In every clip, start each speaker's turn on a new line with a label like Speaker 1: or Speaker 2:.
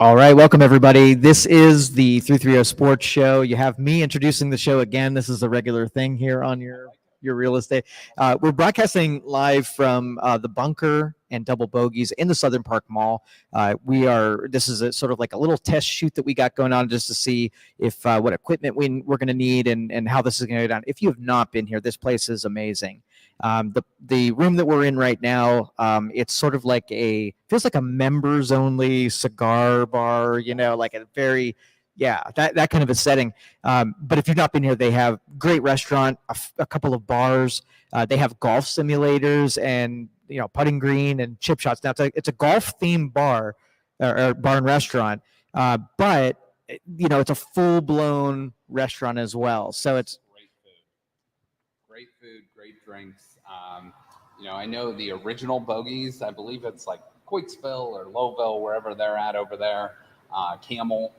Speaker 1: All right, welcome everybody. This is the 330 Sports Show. You have me introducing the show again. This is a regular thing here on your real estate. We're broadcasting live from the Bunker and Double Bogies in the Southern Park Mall. This is a sort of like a little test shoot that we got going on just to see if what equipment we're going to need and how this is going to go down. If you have not been here, this place is amazing. The room that we're in right now, it's sort of like feels like a members only cigar bar, like a very, that kind of a setting. But if you've not been here, they have great restaurant, a couple of bars. They have golf simulators and, putting green and chip shots. Now it's a golf themed bar or bar and restaurant. But it's a full blown restaurant as well. So it's
Speaker 2: great food, great drinks. I know the original Bogies, I believe it's like Coatesville or Lowville, wherever they're at over there. Camel,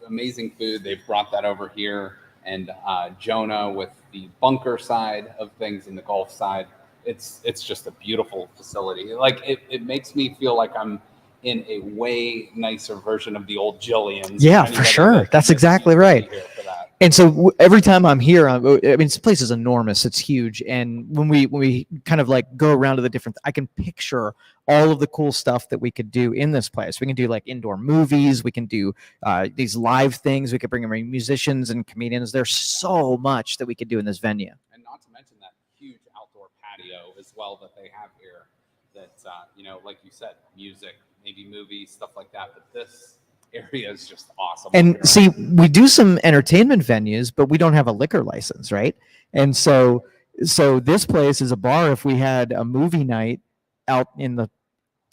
Speaker 2: amazing food. They've brought that over here. And Jonah with the bunker side of things and the golf side. It's just a beautiful facility. Like it makes me feel like I'm in a way nicer version of the old Jillian's.
Speaker 1: Yeah, for sure. That's exactly right. And so every time I'm here, this place is enormous. It's huge. And when we kind of like go around to the different, I can picture all of the cool stuff that we could do in this place. We can do like indoor movies. We can do these live things. We could bring in musicians and comedians. There's so much that we could do in this venue.
Speaker 2: And not to mention that huge outdoor patio as well that they have here. That like you said, music, maybe movies, stuff like that. But this area is just awesome.
Speaker 1: And see, we do some entertainment venues, but we don't have a liquor license, right? And so this place is a bar. If we had a movie night out in the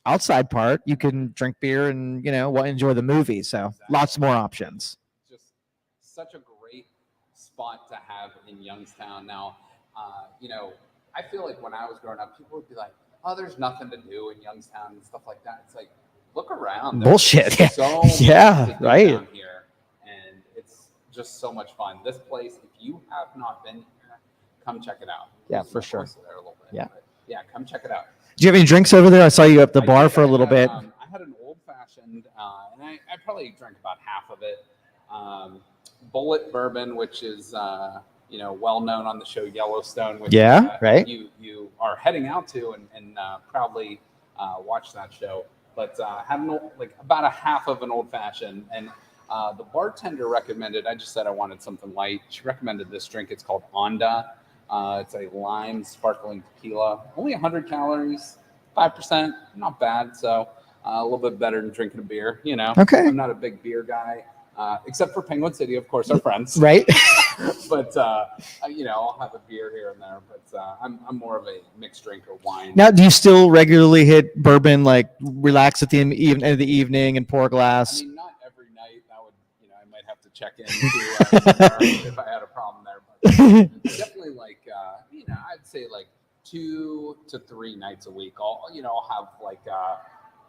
Speaker 1: outside part, you can drink beer and enjoy the movie. So exactly. Lots more options.
Speaker 2: Just such a great spot to have in Youngstown. Now, I feel like when I was growing up, people would be like, "Oh, there's nothing to do in Youngstown" and stuff like that. It's like, look around.
Speaker 1: Bullshit.
Speaker 2: So
Speaker 1: right.
Speaker 2: Down here, and it's just so much fun. This place, if you have not been here, come check it out.
Speaker 1: Yeah, for sure.
Speaker 2: There a little bit,
Speaker 1: yeah.
Speaker 2: Yeah, come check it out.
Speaker 1: Do you have any drinks over there? I saw you at the bar for a little bit.
Speaker 2: I had an old fashioned, and I probably drank about half of it. Bullet bourbon, which is well known on the show Yellowstone. Which,
Speaker 1: right.
Speaker 2: You are heading out to and proudly watch that show. But had about a half of an old fashioned, and the bartender recommended. I just said I wanted something light. She recommended this drink. It's called Onda. It's a lime sparkling tequila. Only 100 calories, 5%. Not bad. So a little bit better than drinking a beer.
Speaker 1: Okay.
Speaker 2: I'm not a big beer guy, except for Penguin City, of course, our friends.
Speaker 1: Right.
Speaker 2: But I'll have a beer here and there. But I'm more of a mixed drink or wine.
Speaker 1: Now, do you still regularly hit bourbon, like relax at the end of the evening and pour a glass?
Speaker 2: I mean, not every night. That would, I might have to check in if I had a problem there. But definitely, I'd say like 2 to 3 nights a week. I'll have like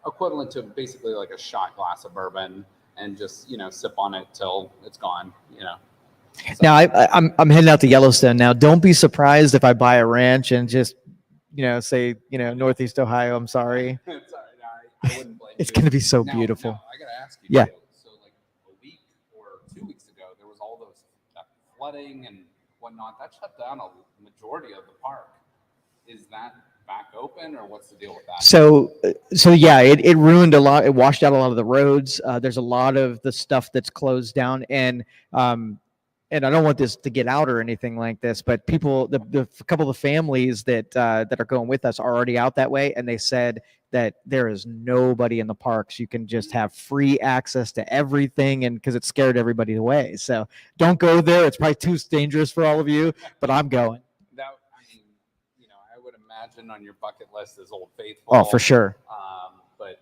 Speaker 2: equivalent to basically like a shot glass of bourbon and just sip on it till it's gone. So.
Speaker 1: Now I'm heading out to Yellowstone now. Don't be surprised if I buy a ranch and just say Northeast Ohio. I'm sorry.
Speaker 2: Sorry, no, I wouldn't blame
Speaker 1: It's
Speaker 2: you.
Speaker 1: going to be so
Speaker 2: now,
Speaker 1: beautiful.
Speaker 2: Now, I gotta ask you.
Speaker 1: Yeah.
Speaker 2: So like a week or 2 weeks ago, there was all those flooding and whatnot that shut down a majority of the park. Is that back open, or what's the deal with that?
Speaker 1: So yeah, it ruined a lot. It washed out a lot of the roads. There's a lot of the stuff that's closed down, and I don't want this to get out or anything like this, but people, the couple of families that are going with us are already out that way, and they said that there is nobody in the parks. You can just have free access to everything, and because it scared everybody away. So don't go there. It's probably too dangerous for all of you, but I'm going.
Speaker 2: I would imagine on your bucket list is Old Faithful.
Speaker 1: Oh, for sure.
Speaker 2: But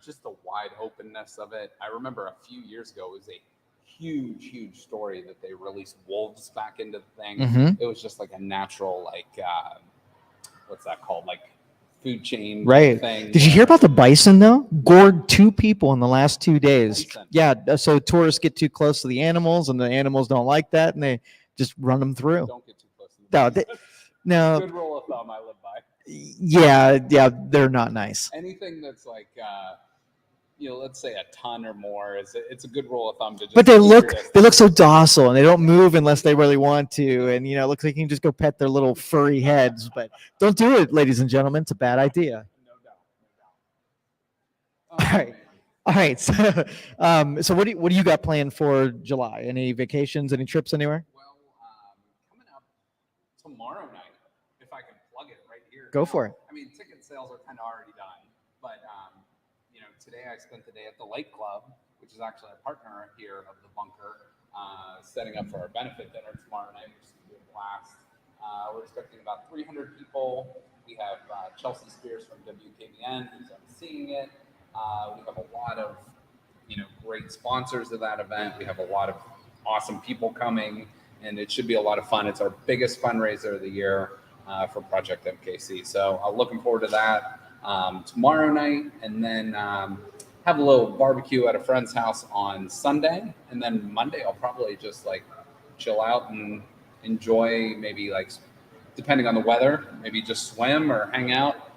Speaker 2: just the wide openness of it. I remember a few years ago, it was a huge story that they released wolves back into the thing.
Speaker 1: Mm-hmm.
Speaker 2: It was just like a natural, what's that called? Like food chain
Speaker 1: right
Speaker 2: thing.
Speaker 1: Did you hear about the bison though? Gored 2 people in the last 2 days. Bison. Yeah. So tourists get too close to the animals, and the animals don't like that, and they just run them through.
Speaker 2: Don't get too close to the
Speaker 1: no.
Speaker 2: Good rule of thumb I live by.
Speaker 1: Yeah, they're not nice.
Speaker 2: Anything that's like let's say a ton or more it's a good rule of thumb to just
Speaker 1: But
Speaker 2: keep your distance.
Speaker 1: they look so docile, and they don't move unless they really want to. And it looks like you can just go pet their little furry heads. But don't do it, ladies and gentlemen. It's a bad idea.
Speaker 2: No doubt.
Speaker 1: All
Speaker 2: Oh,
Speaker 1: right.
Speaker 2: man.
Speaker 1: All right. So what do you got planned for July? Any vacations? Any trips anywhere?
Speaker 2: Well, coming up tomorrow night, if I can plug it right here.
Speaker 1: Go for it.
Speaker 2: I mean, ticket sales are kind of already done, but today I spent the day at the Lake Club, which is actually a partner here of the Bunker, setting up for our benefit dinner tomorrow night, which is going to be a blast. We're expecting about 300 people. We have Chelsea Spears from WKBN who's emceeing it. We have a lot of great sponsors of that event. We have a lot of awesome people coming, and it should be a lot of fun. It's our biggest fundraiser of the year for Project MKC. So I'm looking forward to that tomorrow night, and then have a little barbecue at a friend's house on Sunday, and then Monday I'll probably just chill out and enjoy, maybe depending on the weather, maybe just swim or hang out,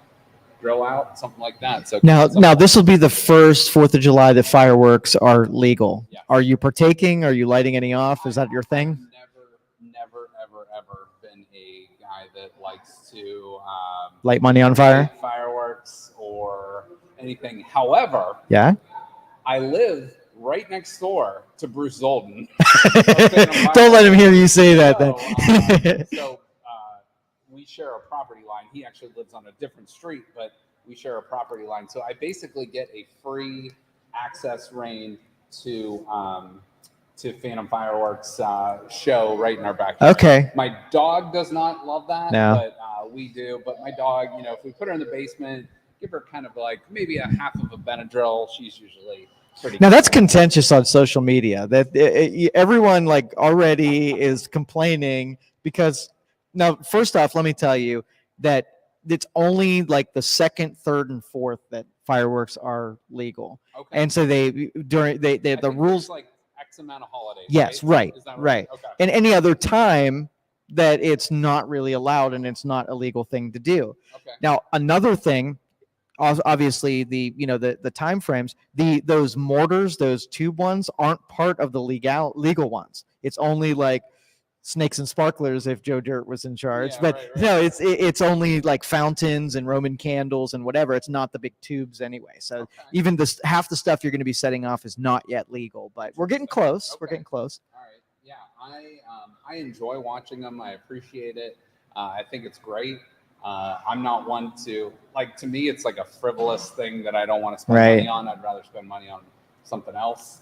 Speaker 2: grill out, something like that. So
Speaker 1: Now this will be the first 4th of July that fireworks are legal.
Speaker 2: Yeah.
Speaker 1: Are you partaking? Are you lighting any off? Is that your thing?
Speaker 2: I've never, ever been a guy that likes to
Speaker 1: Light money on fire?
Speaker 2: light fireworks or anything. However,
Speaker 1: Yeah.
Speaker 2: I live right next door to Bruce Zolden.
Speaker 1: Don't let him hear you say that then.
Speaker 2: So we share a property line. He actually lives on a different street, but we share a property line. So I basically get a free access reign to Phantom Fireworks show right in our backyard.
Speaker 1: Okay.
Speaker 2: My dog does not love that,
Speaker 1: No.
Speaker 2: but we do. But my dog, if we put her in the basement, give her kind of maybe a half of a Benadryl, she's usually pretty.
Speaker 1: Now that's contentious on social media. That everyone already is complaining because now, first off, let me tell you that it's only the second, third, and fourth that fireworks are legal,
Speaker 2: Okay.
Speaker 1: and so
Speaker 2: I
Speaker 1: the
Speaker 2: think
Speaker 1: rules.
Speaker 2: there's X amount of holidays.
Speaker 1: Yes, right,
Speaker 2: Is that
Speaker 1: right.
Speaker 2: Okay.
Speaker 1: And any other time that it's not really allowed and it's not a legal thing to do.
Speaker 2: Okay.
Speaker 1: Now, another thing, obviously the time frames, those mortars, those tube ones aren't part of the legal ones. It's only snakes and sparklers if Joe Dirt was in charge.
Speaker 2: Yeah,
Speaker 1: but
Speaker 2: right.
Speaker 1: no, it's only fountains and Roman candles and whatever. It's not the big tubes anyway. So
Speaker 2: Okay.
Speaker 1: even half the stuff you're going to be setting off is not yet legal, but we're getting close.
Speaker 2: Okay.
Speaker 1: We're getting close.
Speaker 2: All right. Yeah, I enjoy watching them. I appreciate it. I think it's great. I'm not one to to me, it's a frivolous thing that I don't want to spend
Speaker 1: Right.
Speaker 2: money on. I'd rather spend money on something else.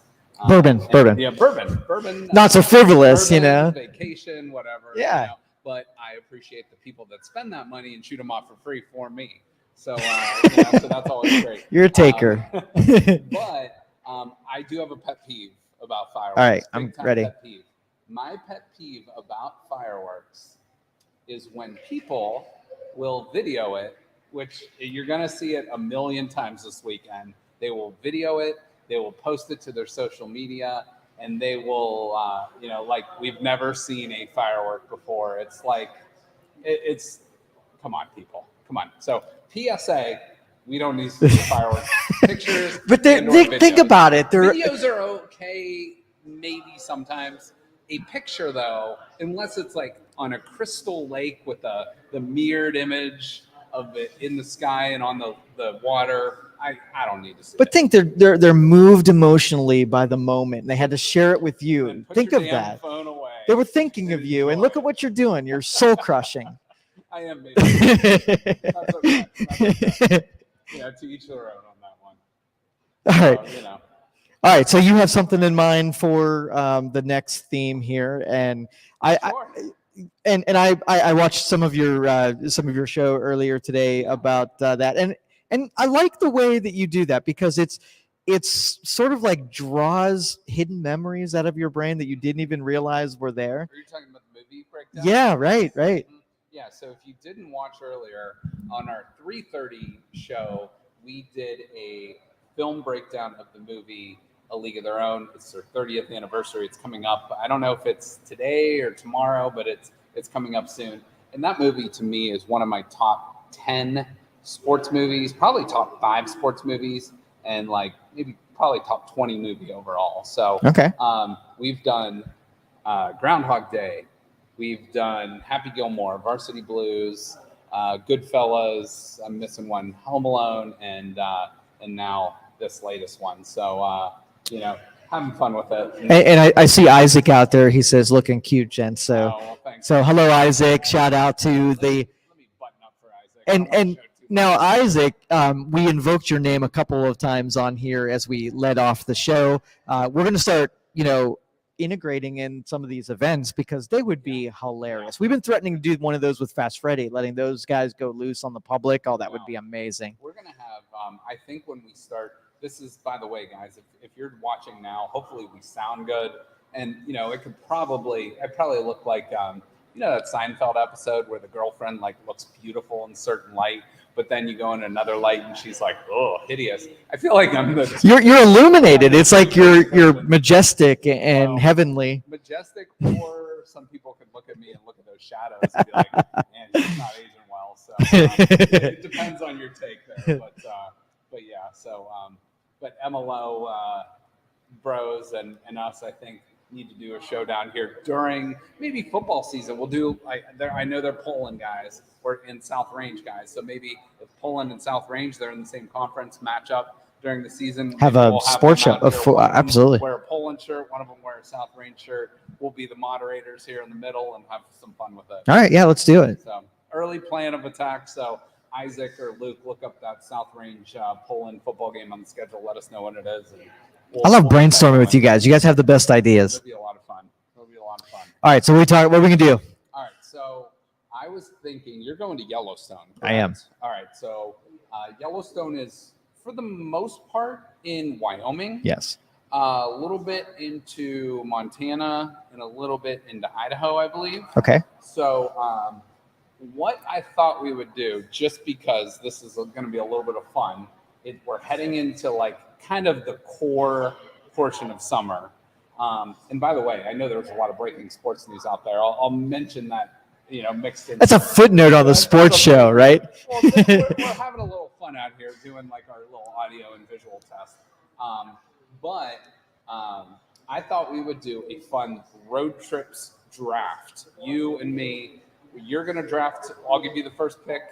Speaker 1: Bourbon.
Speaker 2: Yeah, bourbon.
Speaker 1: Not so frivolous,
Speaker 2: Vacation, whatever.
Speaker 1: Yeah.
Speaker 2: But I appreciate the people that spend that money and shoot them off for free for me. So, so that's always great.
Speaker 1: You're a taker.
Speaker 2: But I do have a pet peeve about fireworks.
Speaker 1: All right,
Speaker 2: Big
Speaker 1: I'm
Speaker 2: time
Speaker 1: ready.
Speaker 2: Pet peeve. My pet peeve about fireworks is when people will video it, which you're going to see it a million times this weekend. They will video it. They will post it to their social media, and they will, we've never seen a firework before. It's it's, come on, people, come on. So PSA, we don't need to see fireworks pictures.
Speaker 1: But think about it.
Speaker 2: Videos are okay, maybe sometimes. A picture, though, unless it's on a crystal lake with the mirrored image of it in the sky and on the water, I don't need to see it.
Speaker 1: But think they're moved emotionally by the moment. They had to share it with you. Think of that.
Speaker 2: Phone away.
Speaker 1: They were thinking of you, and look at what you're doing. You're soul crushing.
Speaker 2: I am maybe. That's okay. To each their own on that one.
Speaker 1: All right. All right. So you have something in mind for the next theme here, and I watched some of your show earlier today about that, and I like the way that you do that because it's sort of draws hidden memories out of your brain that you didn't even realize were there.
Speaker 2: Are you talking about the movie breakdown?
Speaker 1: Yeah, right.
Speaker 2: Yeah, so if you didn't watch earlier, on our 3:30 show, we did a film breakdown of the movie A League of Their Own. It's their 30th anniversary. It's coming up. I don't know if it's today or tomorrow, but it's coming up soon. And that movie, to me, is one of my top 10 sports movies, probably top 5 sports movies and like maybe probably top 20 movie overall. So
Speaker 1: Okay.
Speaker 2: we've done Groundhog Day, we've done Happy Gilmore, Varsity Blues, Goodfellas. I'm missing one, Home Alone, and now this latest one. So having fun with it.
Speaker 1: And I see Isaac out there. He says, looking cute, Jen. So,
Speaker 2: well, thanks.
Speaker 1: so hello, Isaac. Shout out to the.
Speaker 2: Let me button up for Isaac. I don't wanna
Speaker 1: And
Speaker 2: show too
Speaker 1: now,
Speaker 2: much.
Speaker 1: Isaac, we invoked your name a couple of times on here as we led off the show. We're going to start, integrating in some of these events because they would be hilarious. We've been threatening to do one of those with Fast Freddy, letting those guys go loose on the public. Oh, that would be amazing.
Speaker 2: We're going to have, I think when we start, this is, by the way, guys, if you're watching now, hopefully we sound good. And, it could probably look like, that Seinfeld episode where the girlfriend like looks beautiful in certain light, but then you go in another light and she's like, oh, hideous. I feel like I'm the
Speaker 1: You're illuminated. It's like you're majestic and heavenly.
Speaker 2: Majestic, or some people could look at me and look at those shadows and be like, man, she's not aging well. So it depends on your take there. But yeah, so but MLO bros and us, I think, need to do a show down here during maybe football season. We'll do. I know they're Poland guys. We're in South Range guys. So maybe if Poland and South Range, they're in the same conference matchup during the season.
Speaker 1: Have a sports show. Absolutely.
Speaker 2: Wear a Poland shirt. One of them wear a South Range shirt. We'll be the moderators here in the middle and have some fun with it.
Speaker 1: All right. Yeah, let's do it.
Speaker 2: So early plan of attack. So Isaac or Luke, look up that South Range Poland football game on the schedule. Let us know when it is. And
Speaker 1: I love brainstorming with you guys. You guys have the best ideas.
Speaker 2: It'll be a lot of fun.
Speaker 1: All right. So what are we going to do?
Speaker 2: All right. So I was thinking you're going to Yellowstone. Correct?
Speaker 1: I am.
Speaker 2: All right. So Yellowstone is, for the most part, in Wyoming.
Speaker 1: Yes.
Speaker 2: A little bit into Montana and a little bit into Idaho, I believe.
Speaker 1: Okay.
Speaker 2: So what I thought we would do, just because this is going to be a little bit of fun, we're heading into like kind of the core portion of summer. And by the way, I know there's a lot of breaking sports news out there. I'll mention that, mixed in.
Speaker 1: That's a footnote on the sports show, right?
Speaker 2: Well, we're having a little fun out here doing like our little audio and visual test. But I thought we would do a fun road trips draft. You and me, you're going to draft. I'll give you the first pick.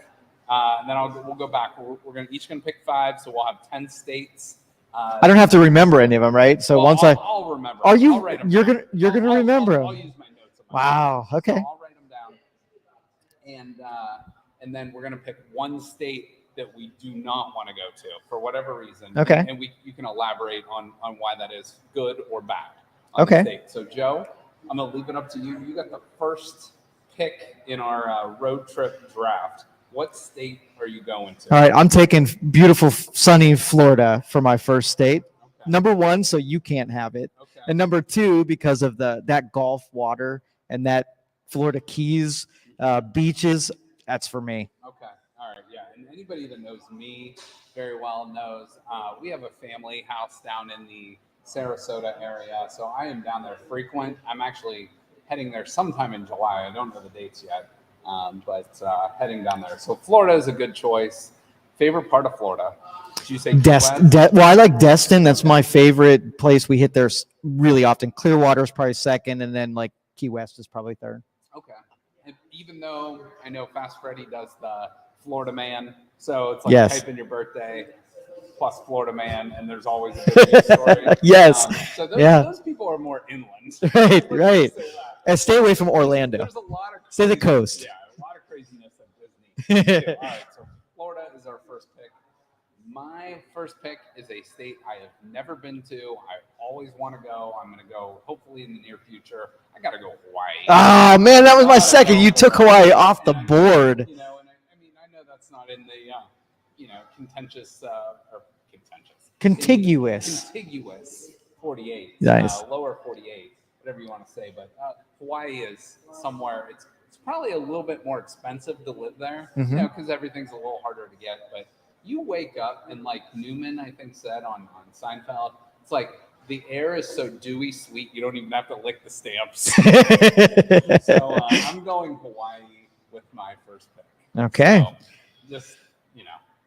Speaker 2: And then we'll go back. We're each going to pick 5. So we'll have 10 states.
Speaker 1: I don't have to remember any of them, right? So
Speaker 2: I'll remember.
Speaker 1: Are you?
Speaker 2: I'll write them
Speaker 1: You're
Speaker 2: down.
Speaker 1: gonna remember them.
Speaker 2: I'll use my notes.
Speaker 1: Wow. Okay.
Speaker 2: So I'll write them down, and then we're gonna pick one state that we do not want to go to for whatever reason.
Speaker 1: Okay.
Speaker 2: And you can elaborate on why that is good or bad.
Speaker 1: Okay.
Speaker 2: The state. So Joe, I'm gonna leave it up to you. You got the first pick in our road trip draft. What state are you going to?
Speaker 1: All right. I'm taking beautiful, sunny Florida for my first state.
Speaker 2: Okay.
Speaker 1: Number 1, so you can't have it.
Speaker 2: Okay.
Speaker 1: And number 2, because of that Gulf water and that Florida Keys beaches, that's for me.
Speaker 2: Okay. All right. Yeah. And anybody that knows me very well knows we have a family house down in the Sarasota area. So I am down there frequent. I'm actually heading there sometime in July. I don't know the dates yet. But heading down there. So Florida is a good choice. Favorite part of Florida? Did you say
Speaker 1: well, I like Destin. That's my favorite place. We hit there really often. Clearwater is probably second, and then like Key West is probably third.
Speaker 2: Okay. And even though I know Fast Freddy does the Florida Man, so it's like
Speaker 1: yes.
Speaker 2: type in your birthday plus Florida Man, and there's always a good news story.
Speaker 1: Yes.
Speaker 2: So those people are more inland.
Speaker 1: Right. And stay away from Orlando.
Speaker 2: There's a lot of
Speaker 1: stay the coast.
Speaker 2: Yeah, a lot of craziness at Disney. All right, so Florida is our first pick. My first pick is a state I have never been to. I always want to go. I'm going to go hopefully in the near future. I got to go Hawaii.
Speaker 1: Oh, man, that was my second. You took Hawaii off the board.
Speaker 2: And I know that's not in the, contentious or contentious. Contiguous 48.
Speaker 1: Nice.
Speaker 2: Lower 48, whatever you want to say. But Hawaii is somewhere, it's probably a little bit more expensive to live there, because everything's a little harder to get. But you wake up, and like Newman, I think, said on Seinfeld, it's like the air is so dewy sweet, you don't even have to lick the stamps. So I'm going Hawaii with my first pick.
Speaker 1: Okay.
Speaker 2: So just,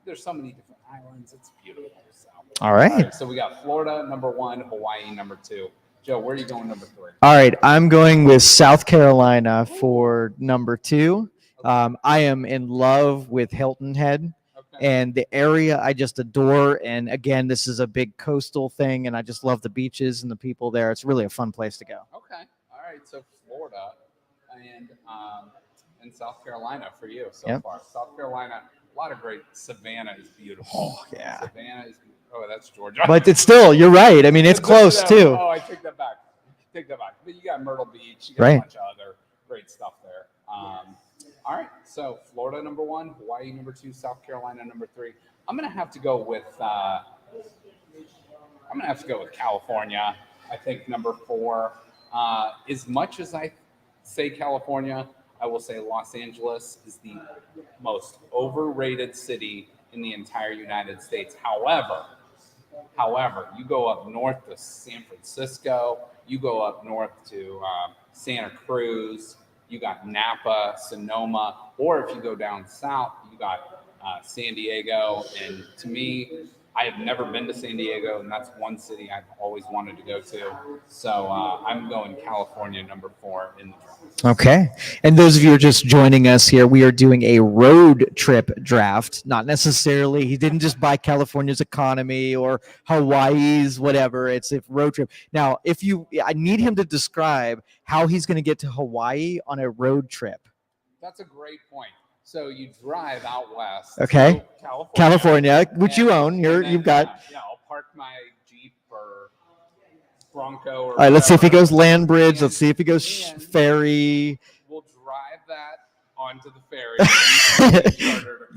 Speaker 2: there's so many different islands. It's beautiful. So.
Speaker 1: All
Speaker 2: All
Speaker 1: right.
Speaker 2: right, so we got Florida number 1, Hawaii number 2. Joe, where are you going number 3?
Speaker 1: All right. I'm going with South Carolina for number 2. I am in love with Hilton Head.
Speaker 2: Okay.
Speaker 1: And the area I just adore. And again, this is a big coastal thing, and I just love the beaches and the people there. It's really a fun place to go.
Speaker 2: Okay. All right. So Florida and South Carolina for you so
Speaker 1: Yep.
Speaker 2: far. South Carolina, a lot of great. Savannah is beautiful.
Speaker 1: Oh, yeah.
Speaker 2: Savannah is. Oh, that's Georgia.
Speaker 1: But it's still, you're right. I mean, it's close too.
Speaker 2: Oh, I take that back. Take that back. But you got Myrtle Beach. You got
Speaker 1: Right.
Speaker 2: a bunch of other great stuff there. All right. So Florida number 1, Hawaii number 2, South Carolina number 3. I'm gonna have to go with. I'm gonna have to go with California. I think number 4. As much as I say California, I will say Los Angeles is the most overrated city in the entire United States. However, you go up north to San Francisco, you go up north to Santa Cruz, you got Napa, Sonoma, or if you go down south, you got San Diego. And to me, I have never been to San Diego, and that's one city I've always wanted to go to. So I'm going California number 4 in the draft.
Speaker 1: Okay. And those of you who are just joining us here, we are doing a road trip draft. Not necessarily, he didn't just buy California's economy or Hawaii's, whatever. It's a road trip. Now, I need him to describe how he's going to get to Hawaii on a road trip.
Speaker 2: That's a great point. So you drive out west
Speaker 1: Okay.
Speaker 2: to
Speaker 1: California, which you own. You've got.
Speaker 2: Yeah, I'll park my Jeep or Bronco. Or
Speaker 1: All right, let's see if he
Speaker 2: whatever.
Speaker 1: goes land bridge. Let's see if he goes
Speaker 2: And
Speaker 1: ferry.
Speaker 2: We'll drive that onto the ferry.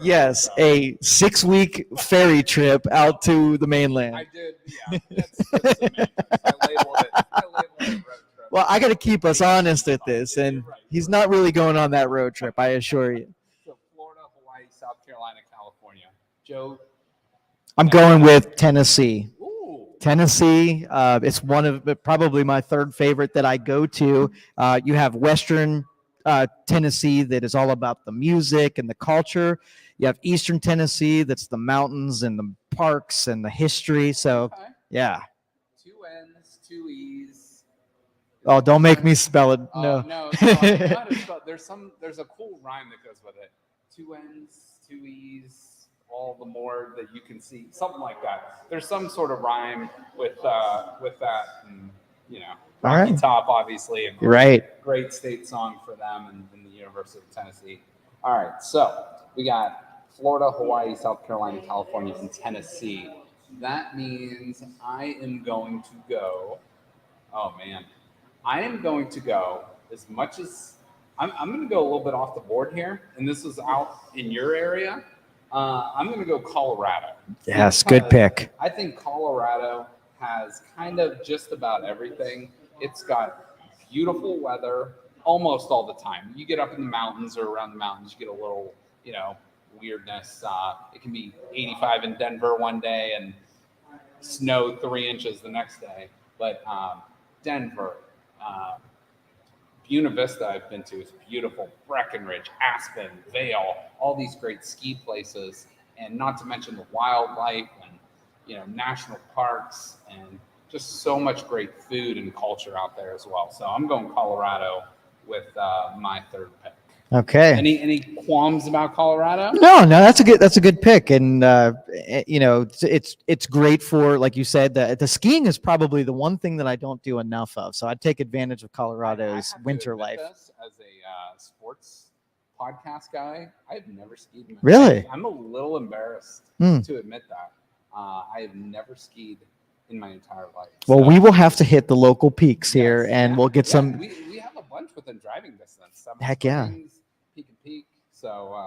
Speaker 1: Yes, a 6-week ferry trip out to the mainland.
Speaker 2: I did, yeah. That's amazing. I labeled it road trip.
Speaker 1: Well, I got to keep us honest at this, and he's not really going on that road trip, I assure you.
Speaker 2: So Florida, Hawaii, South Carolina, California. Joe?
Speaker 1: I'm going with Tennessee.
Speaker 2: Ooh.
Speaker 1: Tennessee, it's one of probably my third favorite that I go to. You have Western Tennessee that is all about the music and the culture. You have Eastern Tennessee that's the mountains and the parks and the history. So,
Speaker 2: Okay.
Speaker 1: yeah.
Speaker 2: 2 N's, 2 E's.
Speaker 1: Oh, don't make me spell it. No.
Speaker 2: No, I know how to spell. There's a cool rhyme that goes with it. 2 N's, 2 E's, all the more that you can see. Something like that. There's some sort of rhyme with that. And,
Speaker 1: All
Speaker 2: Rocky
Speaker 1: right.
Speaker 2: Top, obviously, a great state song for them in the University of Tennessee. All right, so we got Florida, Hawaii, South Carolina, California, and Tennessee. That means I am going to go. Oh man. I am going to go as much as I'm going to go a little bit off the board here, and this is out in your area. I'm going to go Colorado.
Speaker 1: Yes, good pick.
Speaker 2: I think Colorado has kind of just about everything. It's got beautiful weather almost all the time. You get up in the mountains or around the mountains, you get a little, weirdness. It can be 85 in Denver one day and snow 3 inches the next day. But Denver, Buena Vista I've been to is beautiful. Breckenridge, Aspen, Vail, all these great ski places, and not to mention the wildlife and national parks and just so much great food and culture out there as well. So I'm going Colorado with my third pick.
Speaker 1: Okay.
Speaker 2: Any qualms about Colorado?
Speaker 1: No, that's a good pick, and it's great for, like you said, the skiing is probably the one thing that I don't do enough of. So I'd take advantage of Colorado's winter life.
Speaker 2: As a sports podcast guy, I've never skied.
Speaker 1: Really?
Speaker 2: I'm a little embarrassed to admit that. I have never skied in my entire life.
Speaker 1: Well, we will have to hit the local peaks here, and we'll get some.
Speaker 2: We have a bunch within driving distance.
Speaker 1: Heck yeah.
Speaker 2: Peak and Peak. So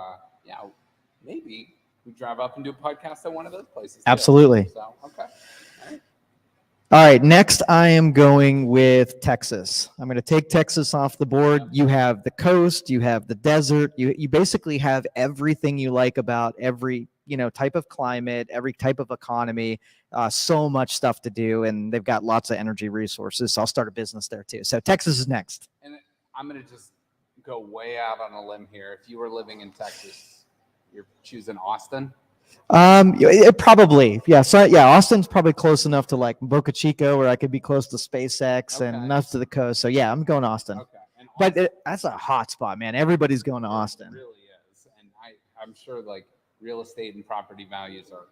Speaker 2: maybe we drive up and do a podcast at one of those places.
Speaker 1: Absolutely.
Speaker 2: Too. So okay.
Speaker 1: All right. Next, I am going with Texas. I'm going to take Texas off the board. You have the coast. You have the desert. You basically have everything you like about every type of climate, every type of economy. So much stuff to do, and they've got lots of energy resources. So I'll start a business there too. So Texas is next.
Speaker 2: And I'm going to just go way out on a limb here. If you were living in Texas, you're choosing Austin.
Speaker 1: It probably, yeah. So yeah, Austin's probably close enough to like Boca Chica where I could be close to SpaceX and
Speaker 2: Okay.
Speaker 1: enough to the coast. So yeah, I'm going Austin.
Speaker 2: Okay. And
Speaker 1: But
Speaker 2: Austin,
Speaker 1: that's a hot spot, man. Everybody's going to
Speaker 2: it
Speaker 1: Austin.
Speaker 2: really is. And I'm sure like real estate and property values are,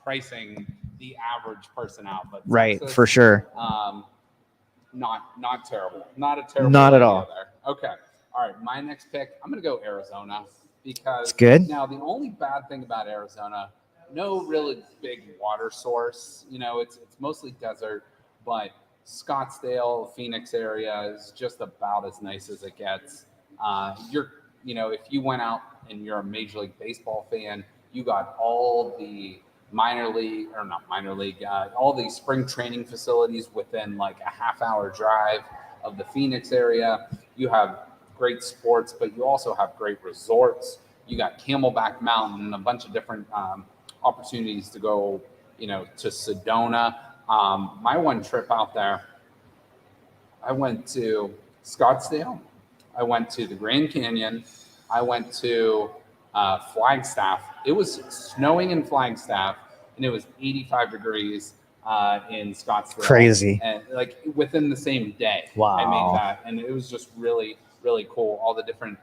Speaker 2: pricing the average person out. But
Speaker 1: Right,
Speaker 2: Texas,
Speaker 1: for sure.
Speaker 2: not terrible. Not a terrible
Speaker 1: Not at
Speaker 2: idea
Speaker 1: all.
Speaker 2: there. Okay. All right. My next pick, I'm going to go Arizona
Speaker 1: It's
Speaker 2: because
Speaker 1: good.
Speaker 2: now the only bad thing about Arizona, no really big water source. It's mostly desert, but Scottsdale, Phoenix area is just about as nice as it gets. If you went out and you're a Major League Baseball fan, you got all the minor league or not minor league, all the spring training facilities within like a half-hour drive of the Phoenix area. You have great sports, but you also have great resorts. You got Camelback Mountain and a bunch of different opportunities to go, to Sedona. My one trip out there, I went to Scottsdale. I went to the Grand Canyon. I went to Flagstaff. It was snowing in Flagstaff, and it was 85 degrees in Scottsdale.
Speaker 1: Crazy.
Speaker 2: And like within the same day, I
Speaker 1: Wow.
Speaker 2: made that, and it was just really, really cool. All the different,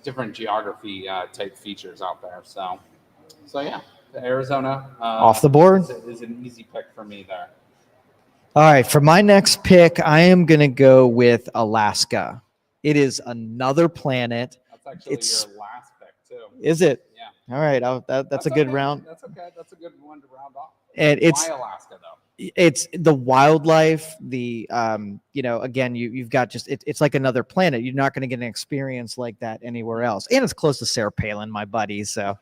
Speaker 2: different geography type features out there. So yeah, Arizona
Speaker 1: Off the board.
Speaker 2: is an easy pick for me there.
Speaker 1: All right, for my next pick, I am going to go with Alaska. It is another planet.
Speaker 2: That's actually
Speaker 1: It's-
Speaker 2: your last pick too.
Speaker 1: Is it?
Speaker 2: Yeah.
Speaker 1: All right, that's a good
Speaker 2: okay.
Speaker 1: round.
Speaker 2: That's okay. That's a good one to round off.
Speaker 1: And it's
Speaker 2: Why Alaska though?
Speaker 1: it's the wildlife, the again, you've got just it's like another planet. You're not going to get an experience like that anywhere else. And it's close to Sarah Palin, my buddy, so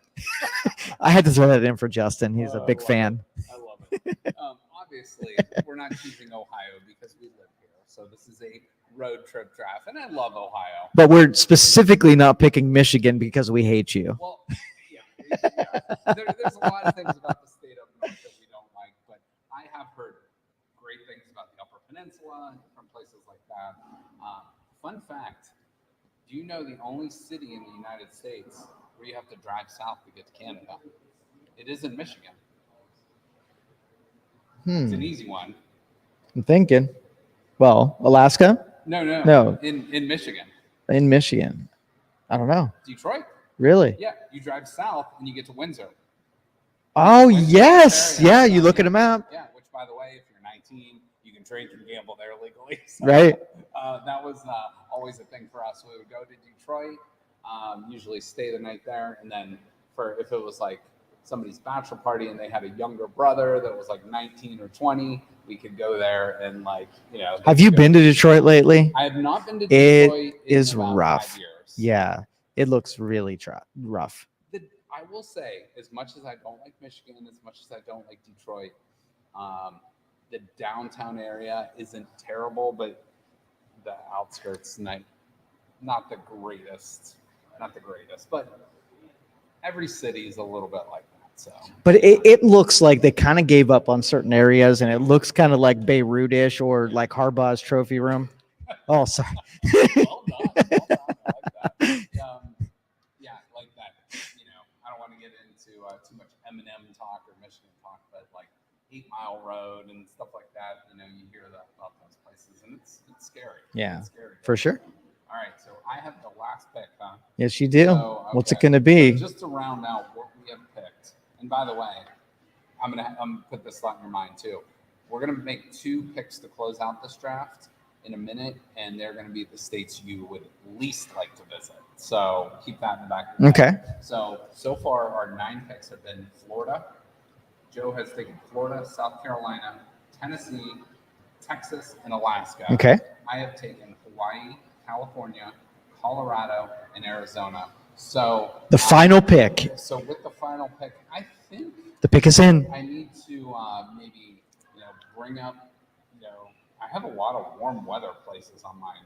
Speaker 1: I had to throw that in for Justin. He's a
Speaker 2: I
Speaker 1: big
Speaker 2: love
Speaker 1: fan.
Speaker 2: I love it. Obviously, we're not choosing Ohio because we live here. So this is a road trip draft, and I love Ohio.
Speaker 1: But we're specifically not picking Michigan because we hate you.
Speaker 2: Well, yeah. There's a lot of things about the state up north that we don't like, but I have heard great things about the Upper Peninsula and different places like that. Fun fact: do you know the only city in the United States where you have to drive south to get to Canada? It is in Michigan. It's an easy one.
Speaker 1: I'm thinking. Well, Alaska?
Speaker 2: No. In Michigan.
Speaker 1: In Michigan. I don't know.
Speaker 2: Detroit?
Speaker 1: Really?
Speaker 2: Yeah. You drive south and you get to Windsor.
Speaker 1: Oh,
Speaker 2: Windsor,
Speaker 1: yes.
Speaker 2: Ontario.
Speaker 1: Yeah, you
Speaker 2: So,
Speaker 1: look at a map.
Speaker 2: Yeah, which by the way, if you're 19, you can drink and gamble there legally. So,
Speaker 1: Right.
Speaker 2: That was always a thing for us. We would go to Detroit, usually stay the night there, and then if it was like somebody's bachelor party and they had a younger brother that was like 19 or 20, we could go there and
Speaker 1: Have you been to Detroit lately?
Speaker 2: I have not been to
Speaker 1: It
Speaker 2: Detroit.
Speaker 1: is
Speaker 2: in about
Speaker 1: rough.
Speaker 2: 5 years.
Speaker 1: Yeah, it looks really rough.
Speaker 2: I will say, as much as I don't like Michigan, as much as I don't like Detroit, the downtown area isn't terrible, but the outskirts, not the greatest. Not the greatest, but every city is a little bit like that. So,
Speaker 1: But it looks like they kind of gave up on certain areas, and it looks kind of like Beirut-ish or like Harbaugh's trophy room. Oh, sorry.
Speaker 2: well done. I like that. Yeah, like that. I don't want to get into too much M&M talk or Michigan talk, but like 8 Mile Road and stuff like that. You hear that about those places, and it's scary.
Speaker 1: Yeah,
Speaker 2: it's scary.
Speaker 1: for sure.
Speaker 2: All right, so I have the last pick, huh?
Speaker 1: Yes, you do.
Speaker 2: So,
Speaker 1: What's it
Speaker 2: okay.
Speaker 1: going to be?
Speaker 2: So just to round out what we have picked, and by the way, I'm gonna put this thought in your mind too. We're gonna make 2 picks to close out this draft in a minute, and they're gonna be the states you would least like to visit. So keep that in the back of your
Speaker 1: Okay.
Speaker 2: head. So far, our 9 picks have been Florida. Joe has taken Florida, South Carolina, Tennessee, Texas, and Alaska.
Speaker 1: Okay.
Speaker 2: I have taken Hawaii, California, Colorado, and Arizona. So
Speaker 1: The final pick.
Speaker 2: So with the final pick, I think
Speaker 1: The pick is in.
Speaker 2: I need to maybe bring up. I have a lot of warm weather places on mine.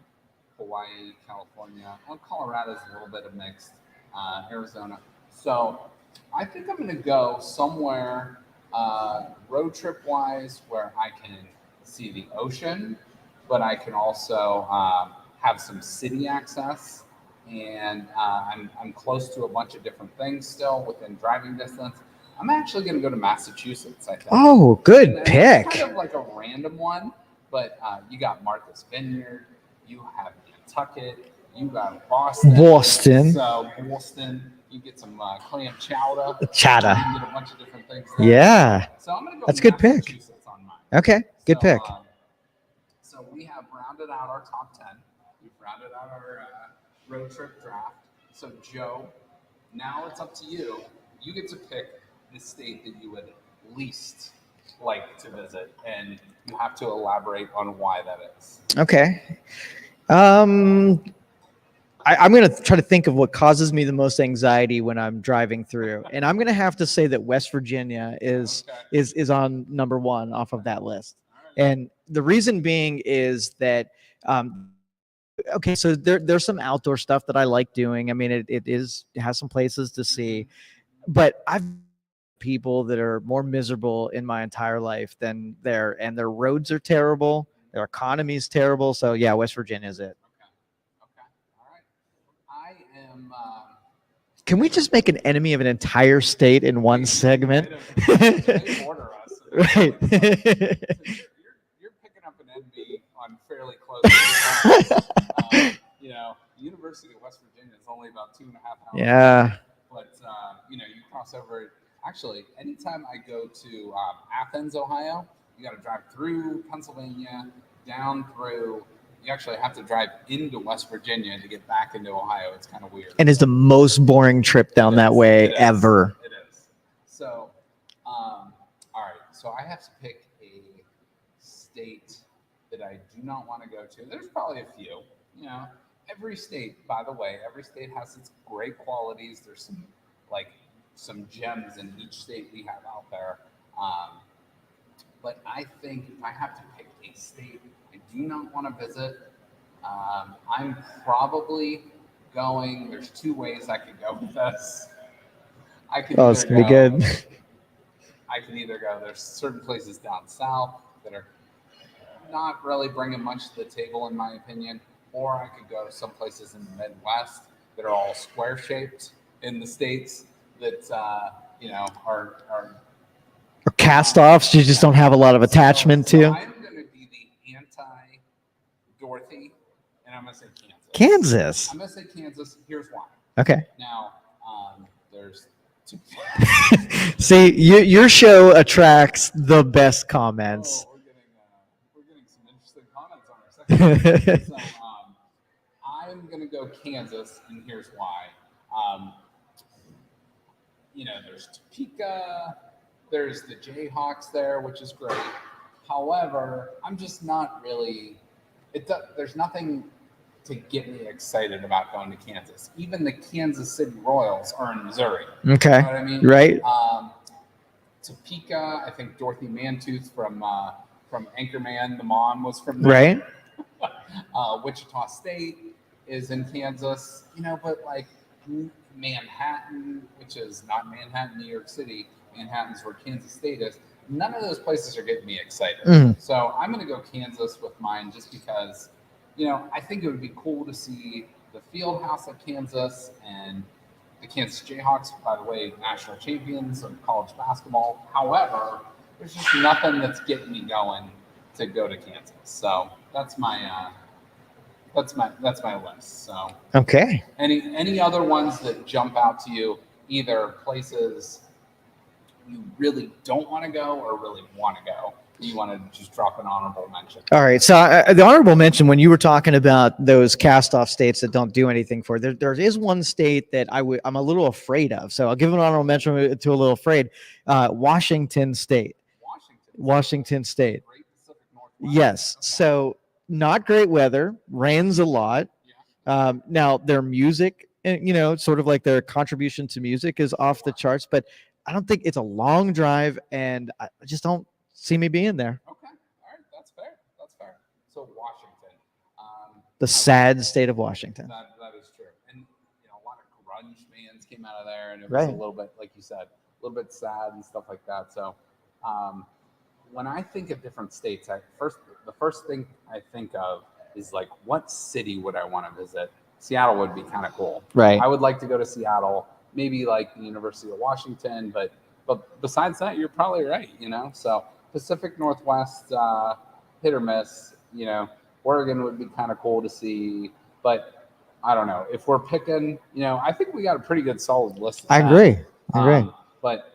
Speaker 2: Hawaii, California, Colorado's a little bit of mixed. Arizona. So I think I'm going to go somewhere road trip wise where I can see the ocean, but I can also have some city access. and I'm close to a bunch of different things still within driving distance. I'm actually going to go to Massachusetts, I think.
Speaker 1: Oh, good
Speaker 2: And
Speaker 1: pick.
Speaker 2: it's kind of like a random one, but you got Martha's Vineyard, you have Nantucket, you got Boston.
Speaker 1: Boston.
Speaker 2: So Boston, you get some clam chowder.
Speaker 1: Chowder.
Speaker 2: You can get a bunch of different things there.
Speaker 1: Yeah.
Speaker 2: So I'm going to go
Speaker 1: That's a good pick.
Speaker 2: Massachusetts on mine.
Speaker 1: Okay, good pick.
Speaker 2: So we have rounded out our top 10. We've rounded out our road trip draft. So, Joe, now it's up to you. You get to pick the state that you would least like to visit, and you have to elaborate on why that is.
Speaker 1: Okay. I'm going to try to think of what causes me the most anxiety when I'm driving through, and I'm going to have to say that West Virginia is on number one off of that list. And the reason being is that okay, so there's some outdoor stuff that I like doing. I mean, it has some places to see, but I've people that are more miserable in my entire life than there, and their roads are terrible, their economy is terrible. So yeah, West Virginia is it.
Speaker 2: Okay. All right. I am.
Speaker 1: Can we just make an enemy of an entire state in one segment?
Speaker 2: They border us.
Speaker 1: Right.
Speaker 2: You're picking up an enemy on fairly close. You know, the University of West Virginia is only about 2.5 hours.
Speaker 1: Yeah.
Speaker 2: But you know, you cross over. Actually, anytime I go to Athens, Ohio, you got to drive through Pennsylvania, down through. You actually have to drive into West Virginia to get back into Ohio. It's kind of weird.
Speaker 1: And it's the most boring trip down that way ever.
Speaker 2: It is. So, all right. So I have to pick a state that I do not want to go to. There's probably a few. You know, every state, by the way, every state has its great qualities. There's some gems in each state we have out there. But I think if I have to pick a state I do not want to visit, I'm probably going. There's two ways I could go with this. I could
Speaker 1: it's gonna be good.
Speaker 2: I can either go. There's certain places down south that are not really bringing much to the table, in my opinion, or I could go some places in the Midwest that are all square shaped in the states that you know are
Speaker 1: Or cast-offs you just don't have a lot of attachment to.
Speaker 2: I'm going to be the anti-Dorothy, and I'm going to say
Speaker 1: Kansas.
Speaker 2: I'm going to say Kansas. Here's why.
Speaker 1: Okay.
Speaker 2: Now, there's two.
Speaker 1: See, your show attracts the best comments.
Speaker 2: Oh, we're getting some interesting comments on our second. So, I'm going to go Kansas, and here's why. You know, there's Topeka. There's the Jayhawks there, which is great. However, I'm just not really. There's nothing to get me excited about going to Kansas. Even the Kansas City Royals are in Missouri.
Speaker 1: Okay.
Speaker 2: You know what I mean?
Speaker 1: Right.
Speaker 2: Topeka, I think Dorothy Mantooth from Anchorman, the mom was from there.
Speaker 1: Right.
Speaker 2: Wichita State is in Kansas. You know, but like Manhattan, which is not Manhattan, New York City. Manhattan's where Kansas State is. None of those places are getting me excited. So I'm going to go Kansas with mine just because, you know, I think it would be cool to see the field house at Kansas and the Kansas Jayhawks, by the way, national champions of college basketball. However, there's just nothing that's getting me going to go to Kansas. So that's my list. So
Speaker 1: okay.
Speaker 2: Any other ones that jump out to you, either places you really don't want to go or really want to go? You want to just drop an honorable mention?
Speaker 1: All right. So the honorable mention, when you were talking about those cast-off states that don't do anything for it, there is one state that I'm a little afraid of. So I'll give an honorable mention to a little afraid. Washington State. Washington State. Yes. So not great weather, rains a lot. Now their music, you know, sort of like their contribution to music is off the charts, but I don't think it's a long drive, and I just don't see me being there.
Speaker 2: Okay, all right, that's fair. That's fair. So Washington,
Speaker 1: the sad state of Washington.
Speaker 2: That is true, and you know, a lot of grunge bands came out of there, and it was a little bit, like you said, a little bit sad and stuff like that. So, when I think of different states, the first thing I think of is like, what city would I want to visit? Seattle would be kind of cool.
Speaker 1: Right.
Speaker 2: I would like to go to Seattle, maybe like the University of Washington, but besides that, you're probably right. So Pacific Northwest, hit or miss. Oregon would be kind of cool to see, but I don't know if we're picking. I think we got a pretty good solid list.
Speaker 1: I agree.
Speaker 2: But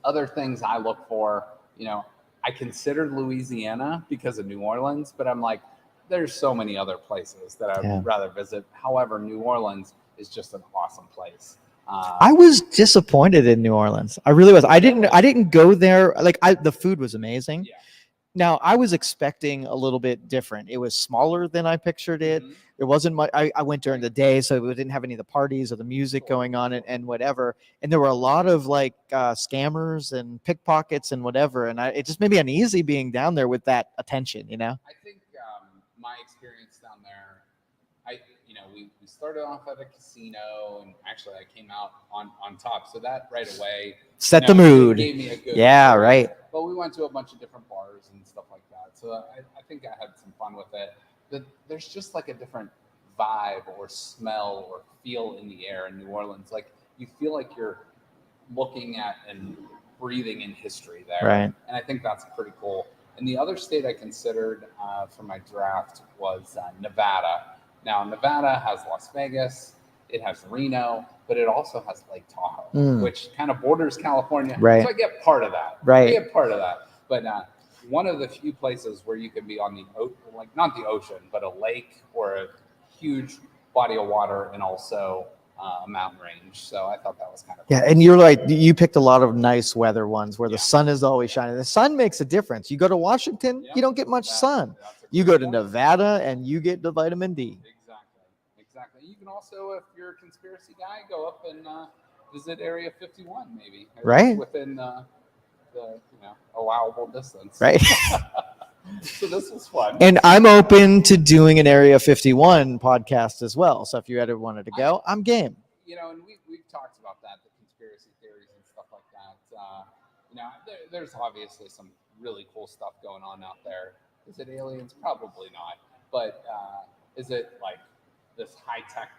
Speaker 2: other things I look for, I considered Louisiana because of New Orleans, but I'm like, there's so many other places that I'd rather visit. However, New Orleans is just an awesome place.
Speaker 1: I was disappointed in New Orleans. I really was. I didn't go there. The food was amazing.
Speaker 2: Yeah.
Speaker 1: Now I was expecting a little bit different. It was smaller than I pictured it.
Speaker 2: Mhm.
Speaker 1: It wasn't much. I went during the day, so we didn't have any of the parties or the music going on and whatever. And there were a lot of scammers and pickpockets and whatever. And it just made me uneasy being down there with that attention.
Speaker 2: I think my experience down there, we started off at a casino, and actually I came out on top. So that right away
Speaker 1: Set the mood.
Speaker 2: Gave me a good
Speaker 1: Yeah,
Speaker 2: experience.
Speaker 1: right.
Speaker 2: But we went to a bunch of different bars and stuff like that. So I think I had some fun with it. But there's just like a different vibe or smell or feel in the air in New Orleans. Like you feel like you're looking at and breathing in history there.
Speaker 1: Right.
Speaker 2: And I think that's pretty cool. And the other state I considered for my draft was Nevada. Now, Nevada has Las Vegas, it has Reno, but it also has Lake Tahoe, which kind of borders California.
Speaker 1: Right.
Speaker 2: So I get part of that.
Speaker 1: Right.
Speaker 2: I get part of that. But one of the few places where you can be on not the ocean, but a lake or a huge body of water, and also a mountain range. So I thought that was kind of cool.
Speaker 1: Yeah, and you're right. You picked a lot of nice weather ones where the
Speaker 2: Yeah.
Speaker 1: sun is always shining. The sun makes a difference. You go to Washington,
Speaker 2: Yeah,
Speaker 1: you don't get much sun.
Speaker 2: that's a
Speaker 1: You
Speaker 2: great
Speaker 1: go to
Speaker 2: point.
Speaker 1: Nevada and you get the vitamin D.
Speaker 2: Exactly. You can also, if you're a conspiracy guy, go up and visit Area 51, maybe.
Speaker 1: Right.
Speaker 2: Within the allowable distance.
Speaker 1: Right.
Speaker 2: So this was fun.
Speaker 1: And I'm open to doing an Area 51 podcast as well. So if you ever wanted to go, I'm game.
Speaker 2: And we've talked about that, the conspiracy theories and stuff like that. There's obviously some really cool stuff going on out there. Is it aliens? Probably not. But is it like this high tech,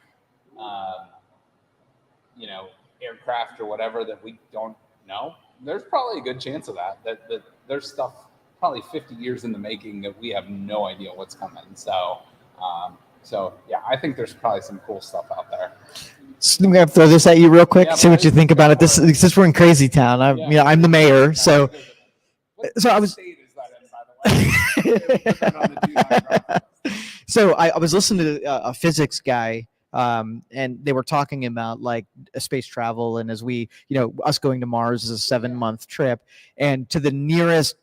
Speaker 2: aircraft or whatever that we don't know? There's probably a good chance of that there's stuff probably 50 years in the making that we have no idea what's coming. So yeah, I think there's probably some cool stuff out there.
Speaker 1: So I'm going to throw this at you real quick,
Speaker 2: Yeah,
Speaker 1: see what you
Speaker 2: please.
Speaker 1: think about it. Since we're in Crazy Town, I'm the mayor. So I was.
Speaker 2: State is that in, by the way? Put that on the do not cross list.
Speaker 1: So I was listening to a physics guy, and they were talking about like space travel, and as we, us going to Mars is a 7-month trip, and to the nearest,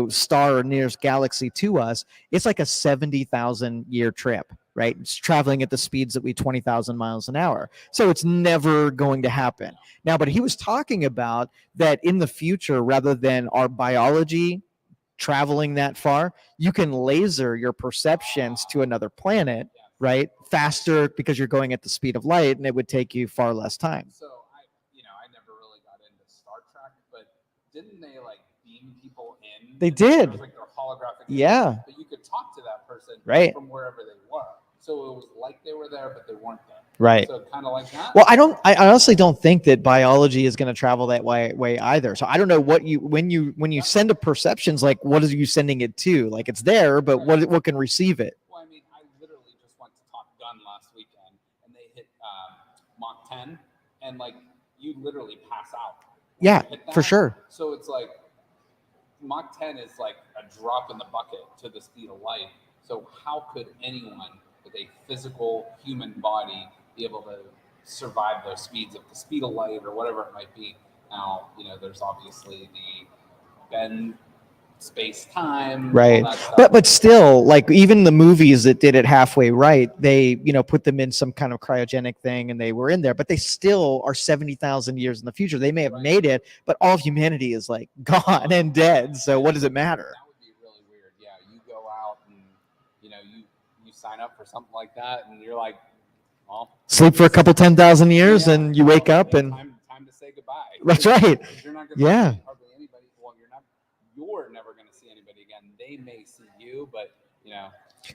Speaker 1: star or nearest galaxy to us, it's like a 70,000 year trip, right? It's traveling at the speeds that 20,000 miles an hour. So it's never going to happen. Now, but he was talking about that in the future, rather than our biology traveling that far, you can laser your perceptions to another planet, right? Faster, because you're going at the speed of light, and it would take you far less time.
Speaker 2: So I never really got into Star Trek, but didn't they like beam people in?
Speaker 1: They
Speaker 2: And
Speaker 1: did.
Speaker 2: It was like their holographic.
Speaker 1: Yeah.
Speaker 2: image, but you could talk to that person
Speaker 1: Right.
Speaker 2: from wherever they were. So it was like they were there, but they weren't there.
Speaker 1: Right.
Speaker 2: So kind of like that.
Speaker 1: Well, I honestly don't think that biology is going to travel that way either. So I don't know what when you send a perceptions, like what are you sending it to? Like it's there, but what can receive it?
Speaker 2: Well, I mean, I literally just went to Top Gun last weekend, and they hit Mach 10, and like you literally pass out. when
Speaker 1: Yeah,
Speaker 2: you hit that.
Speaker 1: for sure.
Speaker 2: So it's like Mach 10 is like a drop in the bucket to the speed of light. So how could anyone with a physical human body be able to survive those speeds at the speed of light or whatever it might be? Now, there's obviously the bend space time,
Speaker 1: Right.
Speaker 2: all that stuff.
Speaker 1: But still, like even the movies that did it halfway right, they put them in some kind of cryogenic thing and they were in there, but they still are 70,000 years in the future. They may have made it, but all of humanity is like gone and dead. So what does it matter?
Speaker 2: That would be really weird. Yeah, you go out and you sign up for something like that, and you're like, well,
Speaker 1: Sleep for a couple 10,000 years and you wake up and
Speaker 2: time to say goodbye.
Speaker 1: That's right.
Speaker 2: You're not going to
Speaker 1: Yeah.
Speaker 2: see hardly anybody. Well, you're never going to see anybody again. They may see you, but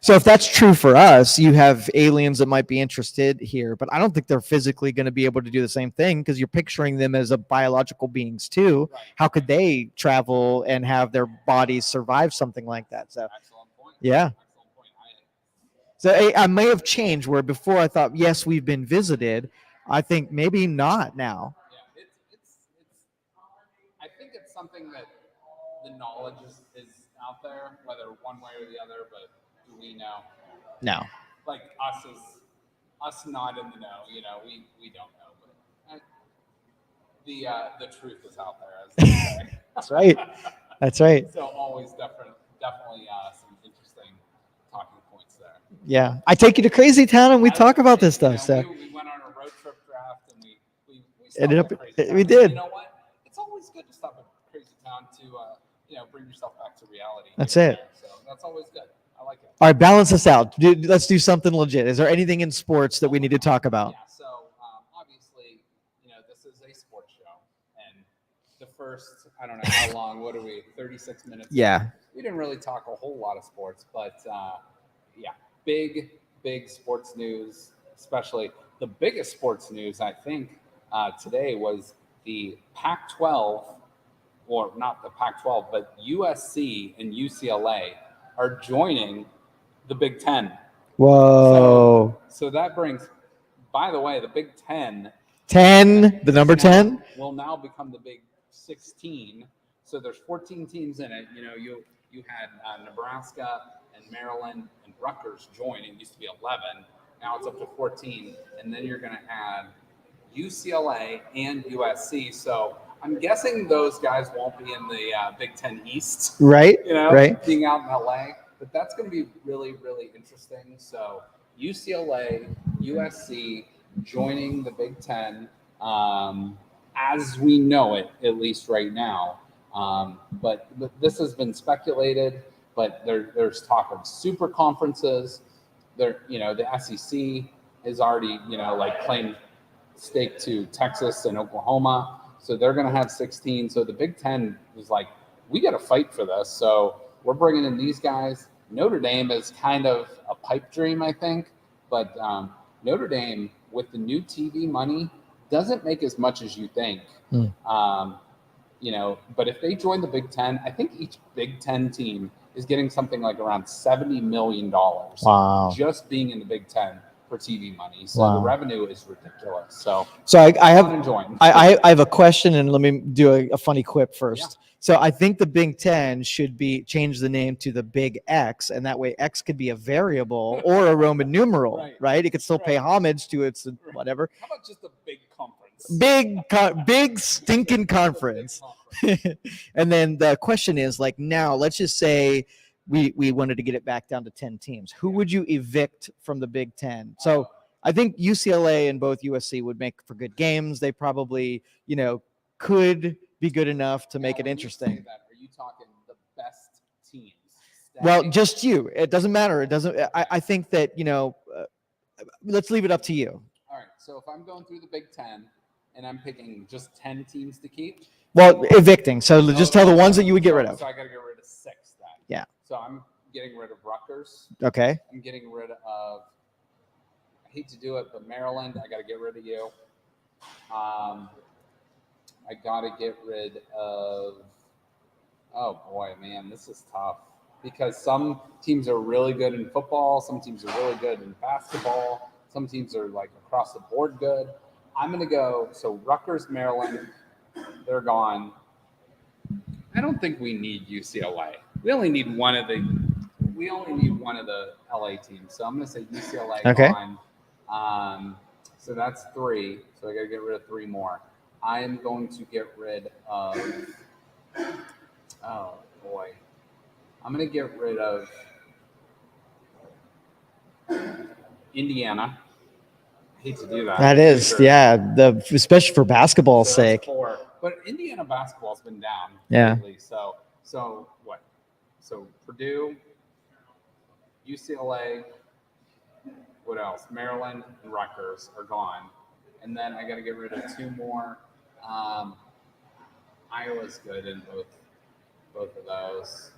Speaker 1: So if that's true for us, you have aliens that might be interested here, but I don't think they're physically going to be able to do the same thing because you're picturing them as a biological beings too.
Speaker 2: Right.
Speaker 1: How could they travel and have their bodies survive something like that? So
Speaker 2: Excellent point.
Speaker 1: yeah.
Speaker 2: Excellent point.
Speaker 1: So I may have changed where before I thought yes we've been visited. I think maybe not now.
Speaker 2: Yeah, it's. I think it's something that the knowledge is out there, whether one way or the other. But do we know?
Speaker 1: No.
Speaker 2: Like us not in the know. You know, we don't know. But the truth is out there, as they say.
Speaker 1: That's right. That's right.
Speaker 2: So always definitely some interesting talking points there.
Speaker 1: Yeah. I take you to Crazy Town and we talk about this stuff. So
Speaker 2: we went on a road trip draft and we
Speaker 1: ended
Speaker 2: stopped
Speaker 1: up
Speaker 2: at Crazy Town.
Speaker 1: we did.
Speaker 2: You know what? It's always good to stop at Crazy Town to bring yourself back to reality.
Speaker 1: That's it.
Speaker 2: So that's always good. I like it.
Speaker 1: All right, balance this out. Let's do something legit. Is there anything in sports that we need to talk about?
Speaker 2: Yeah. So obviously, this is a sports show, and the first I don't know how long. What are we? 36 minutes.
Speaker 1: Yeah.
Speaker 2: We didn't really talk a whole lot of sports, but yeah, big sports news. Especially the biggest sports news I think today was the Pac-12, or not the Pac-12, but USC and UCLA are joining the Big Ten.
Speaker 1: Whoa.
Speaker 2: So that brings, by the way, the Big Ten.
Speaker 1: 10, the number 10?
Speaker 2: Will now become the Big 16. So there's 14 teams in it. You had Nebraska and Maryland and Rutgers join. It used to be 11. Now it's up to 14. And then you're going to add UCLA and USC. So I'm guessing those guys won't be in the Big Ten East.
Speaker 1: Right.
Speaker 2: Right. Being out in LA. But that's going to be really, really interesting. So UCLA, USC joining the Big Ten as we know it, at least right now. But this has been speculated. But there's talk of super conferences. The SEC has already claimed stake to Texas and Oklahoma, so they're going to have 16. So the Big Ten was like, we got to fight for this. So we're bringing in these guys. Notre Dame is kind of a pipe dream, I think, but Notre Dame with the new TV money doesn't make as much as you think. But if they join the Big Ten, I think each Big Ten team is getting something like around $70 million.
Speaker 1: Wow.
Speaker 2: Just being in the Big Ten for TV money. So the revenue is ridiculous. So
Speaker 1: I have a question, and let me do a funny quip first. Yeah. So I think the Big Ten should change the name to the Big X, and that way X could be a variable or a Roman numeral, right? It could still pay homage to its whatever.
Speaker 2: How about just a big conference?
Speaker 1: Big stinking conference. And then the question is, like, now let's just say we wanted to get it back down to 10 teams. Who would you evict from the Big Ten? So I think UCLA and both USC would make for good games. They probably, could be good enough to make it interesting.
Speaker 2: Are you talking the best teams?
Speaker 1: Well, just you. It doesn't matter. It doesn't. I think that, let's leave it up to you.
Speaker 2: All right. So if I'm going through the Big Ten and I'm picking just 10 teams to keep.
Speaker 1: Well, evicting. So just tell the ones that you would get rid of.
Speaker 2: So I got to get rid of 6 then.
Speaker 1: Yeah.
Speaker 2: So I'm getting rid of Rutgers.
Speaker 1: Okay.
Speaker 2: I'm getting rid of, I hate to do it, but Maryland, I got to get rid of you. I got to get rid of, oh boy, man, this is tough. Because some teams are really good in football. Some teams are really good in basketball. Some teams are like across the board good. I'm going to go, so Rutgers, Maryland, they're gone. I don't think we need UCLA. We only need one of the LA teams. So I'm going to say UCLA gone. So that's 3. So I got to get rid of 3 more. I am going to get rid of, oh boy. I'm going to get rid of Indiana. I hate to do that.
Speaker 1: That is, sure. Yeah, especially for basketball's sake.
Speaker 2: 4. But Indiana basketball's been down lately. So what? So Purdue, UCLA, what else? Maryland and Rutgers are gone. And then I got to get rid of 2 more. Iowa's good in both of those.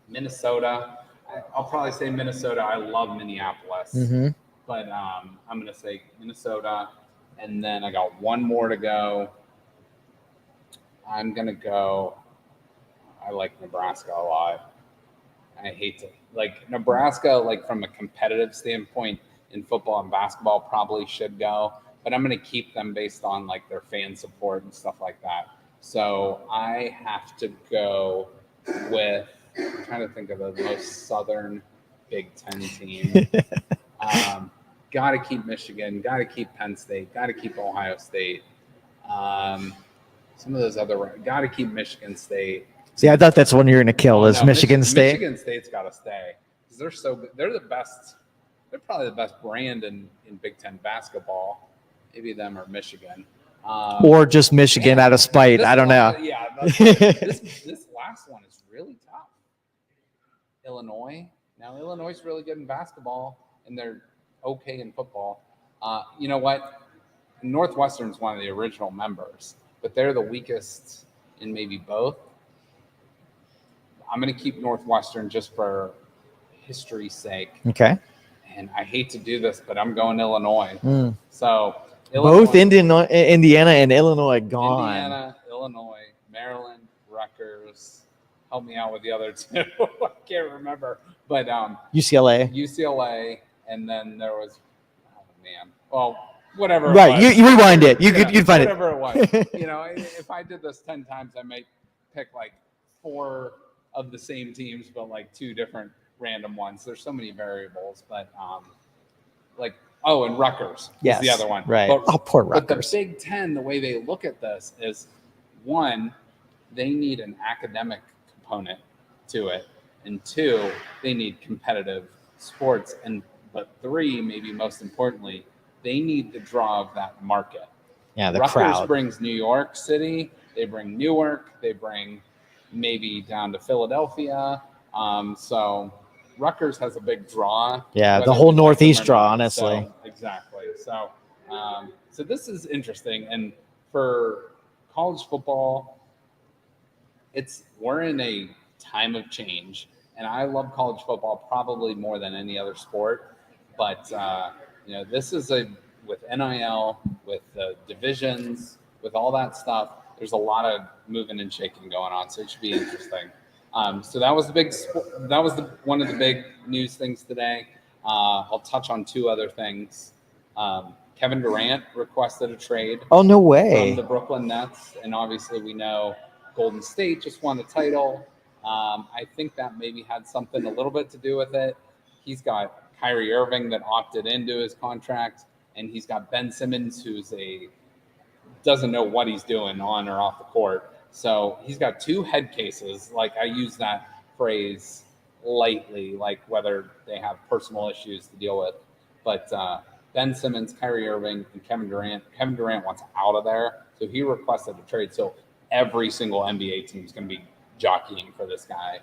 Speaker 2: Minnesota. I'll probably say Minnesota. I love Minneapolis,
Speaker 1: Mm-hmm.
Speaker 2: but I'm going to say Minnesota. And then I got one more to go. I'm going to go. I like Nebraska a lot. I hate to like Nebraska, like from a competitive standpoint in football and basketball, probably should go, but I'm going to keep them based on like their fan support and stuff like that. So I have to go with. I'm trying to think of the most southern Big Ten team. Got to keep Michigan. Got to keep Penn State. Got to keep Ohio State. Some of those other. Got to keep Michigan State.
Speaker 1: See, I thought that's one you're going to kill is Michigan State.
Speaker 2: Michigan State's got to stay because they're so good. They're the best. They're probably the best brand in Big Ten basketball. Maybe them or Michigan.
Speaker 1: Or just Michigan out of spite. I don't know.
Speaker 2: Yeah, this last one is really tough. Illinois. Now, Illinois is really good in basketball, and they're okay in football. You know what? Northwestern's one of the original members, but they're the weakest in maybe both. I'm going to keep Northwestern just for history's sake.
Speaker 1: Okay.
Speaker 2: And I hate to do this, but I'm going Illinois. So
Speaker 1: Illinois, both Indiana and Illinois gone.
Speaker 2: Indiana, Illinois, Maryland, Rutgers. Help me out with the other two. I can't remember. But UCLA, and then there was, oh man, well, whatever.
Speaker 1: Right, you rewind it. You'd find
Speaker 2: whatever it was. You know, if I did this 10 times, I might pick like 4 of the same teams, but like 2 different random ones. There's so many variables, but and Rutgers is the other one.
Speaker 1: Right.
Speaker 2: But,
Speaker 1: poor Rutgers.
Speaker 2: But the Big Ten, the way they look at this is, one, they need an academic component to it, and 2, they need competitive sports, but 3, maybe most importantly, they need the draw of that market.
Speaker 1: Yeah, the
Speaker 2: Rutgers
Speaker 1: crowd
Speaker 2: brings New York City, they bring Newark, they bring maybe down to Philadelphia. So Rutgers has a big draw.
Speaker 1: Yeah, the whole Northeast draw, honestly.
Speaker 2: So, exactly. So, so this is interesting. And for college football, we're in a time of change. And I love college football probably more than any other sport. But, this is with NIL, with the divisions, with all that stuff, there's a lot of moving and shaking going on, so it should be interesting. So that was one of the big news things today. I'll touch on 2 other things. Kevin Durant requested a trade.
Speaker 1: Oh, no way.
Speaker 2: From the Brooklyn Nets, and obviously we know Golden State just won the title. I think that maybe had something a little bit to do with it. He's got Kyrie Irving that opted into his contract, and he's got Ben Simmons who's doesn't know what he's doing on or off the court. So he's got 2 head cases. Like, I use that phrase lightly, like whether they have personal issues to deal with. But Ben Simmons, Kyrie Irving, and Kevin Durant. Kevin Durant wants out of there, so he requested a trade. So every single NBA team is going to be jockeying for this guy.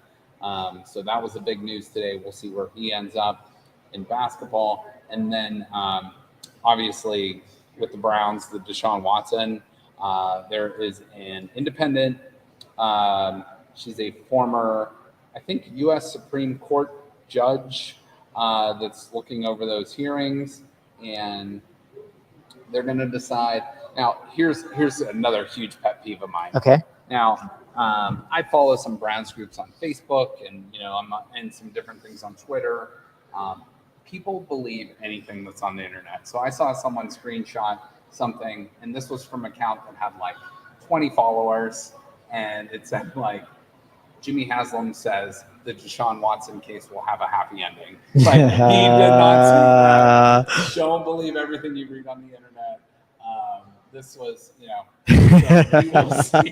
Speaker 2: So that was the big news today. We'll see where he ends up in basketball. And then obviously with the Browns, the Deshaun Watson, there is an independent. She's a former, I think, U.S. Supreme Court judge that's looking over those hearings, and they're going to decide. Now, here's another huge pet peeve of mine.
Speaker 1: Okay.
Speaker 2: Now, I follow some Browns groups on Facebook, and I'm in some different things on Twitter. People believe anything that's on the internet. So I saw someone screenshot something, and this was from an account that had like 20 followers, and it said like, Jimmy Haslam says the Deshaun Watson case will have a happy ending. Like, he did not see that. Don't believe everything you read on the internet. This was, so we will see.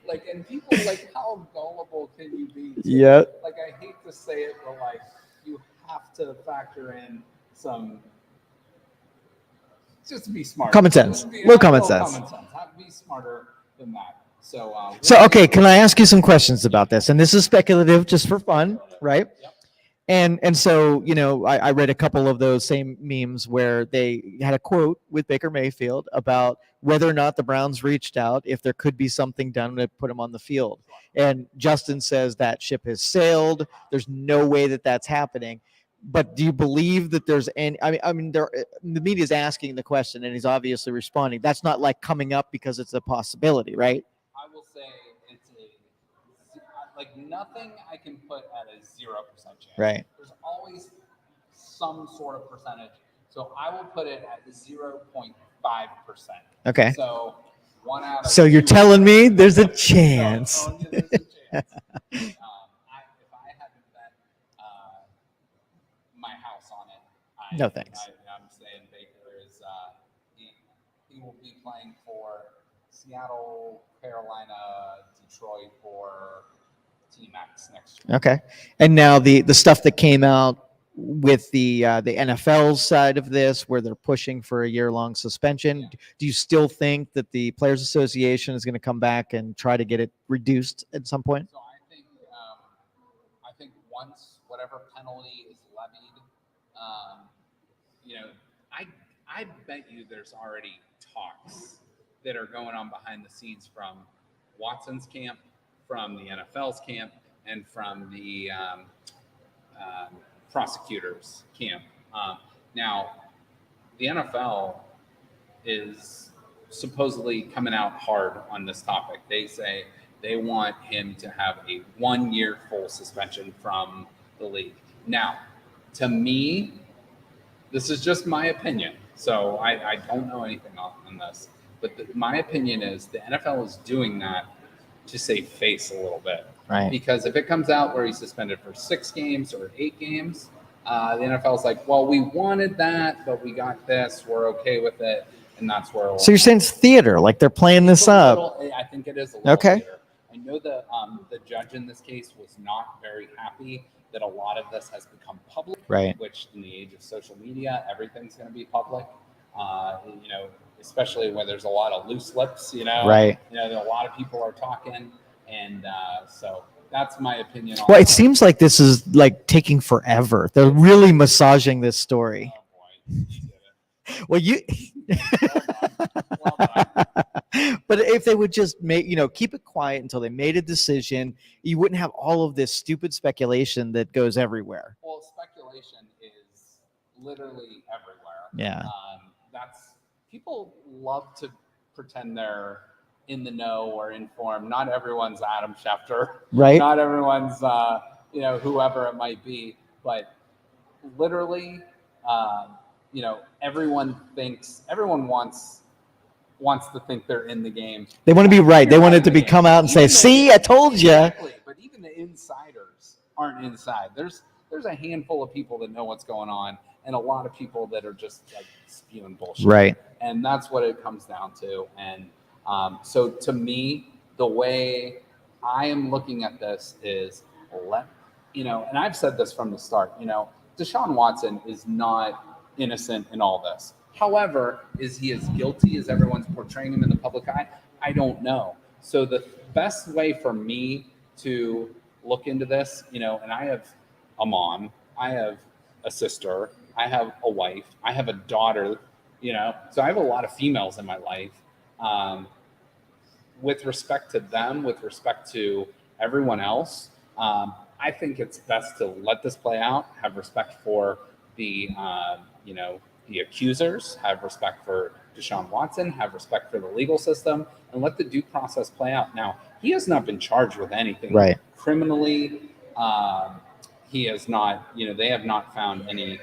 Speaker 2: Like, and people, like, how gullible can you be?
Speaker 1: Yeah.
Speaker 2: Like, I hate to say it, but like, you have to factor in some. Just to be smart.
Speaker 1: Common sense. Little common sense.
Speaker 2: Have to be smarter than that.
Speaker 1: So, okay, can I ask you some questions about this? And this is speculative, just for fun, right?
Speaker 2: Yep.
Speaker 1: And so, I read a couple of those same memes where they had a quote with Baker Mayfield about whether or not the Browns reached out, if there could be something done to put him on the field. And Justin says that ship has sailed. There's no way that that's happening. But do you believe that there's any? The media is asking the question, and he's obviously responding. That's not like coming up because it's a possibility, right?
Speaker 2: I will say it's like nothing I can put at a 0% chance.
Speaker 1: Right.
Speaker 2: There's always some sort of percentage. So I will put it at 0.5%.
Speaker 1: Okay.
Speaker 2: So one out of
Speaker 1: So you're telling me there's a chance.
Speaker 2: So there's a chance. If I had to bet my house on it,
Speaker 1: No thanks.
Speaker 2: I'm saying Baker is he will be playing for Seattle, Carolina, Detroit, or Team X next year.
Speaker 1: Okay. And now the stuff that came out with the NFL's side of this, where they're pushing for a year-long suspension, do you still think that the Players Association is going to come back and try to get it reduced at some point?
Speaker 2: So I think once whatever penalty is levied, I bet you there's already talks that are going on behind the scenes from Watson's camp, from the NFL's camp, and from the prosecutors' camp. Now, the NFL is supposedly coming out hard on this topic. They say they want him to have a 1-year full suspension from the league. Now, to me, this is just my opinion, so I don't know anything on this, but my opinion is the NFL is doing that to save face a little bit.
Speaker 1: Right.
Speaker 2: Because if it comes out where he's suspended for 6 games or 8 games, the NFL is like, well, we wanted that, but we got this. We're okay with it, and that's where.
Speaker 1: So you're saying it's theater, like they're playing this up?
Speaker 2: I think it is a little theater. I know the judge in this case was not very happy that a lot of this has become public.
Speaker 1: Right.
Speaker 2: Which, in the age of social media, everything's going to be public. Especially when there's a lot of loose lips.
Speaker 1: Right.
Speaker 2: A lot of people are talking, and so. That's my opinion.
Speaker 1: Well, it seems like this is like taking forever. They're really massaging this story.
Speaker 2: Oh boy, you did it.
Speaker 1: Well, you.
Speaker 2: Well done.
Speaker 1: But if they would just keep it quiet until they made a decision, you wouldn't have all of this stupid speculation that goes everywhere.
Speaker 2: Well, speculation is literally everywhere.
Speaker 1: Yeah.
Speaker 2: People love to pretend they're in the know or informed. Not everyone's Adam Schefter.
Speaker 1: Right.
Speaker 2: Not everyone's, whoever it might be. But literally, everyone wants to think they're in the game.
Speaker 1: They want to be right. They want it to come out and say, "See, I told you."
Speaker 2: Exactly. But even the insiders aren't inside. There's a handful of people that know what's going on, and a lot of people that are just like spewing bullshit.
Speaker 1: Right.
Speaker 2: And that's what it comes down to. And so to me, the way I am looking at this is and I've said this from the start, Deshaun Watson is not innocent in all this. However, is he as guilty as everyone's portraying him in the public eye? I don't know. So the best way for me to look into this, and I have a mom, I have a sister, I have a wife, I have a daughter, so I have a lot of females in my life. With respect to them, with respect to everyone else, I think it's best to let this play out, have respect for the accusers, have respect for Deshaun Watson, have respect for the legal system, and let the due process play out. Now, he has not been charged with anything criminally. He has not, they have not found any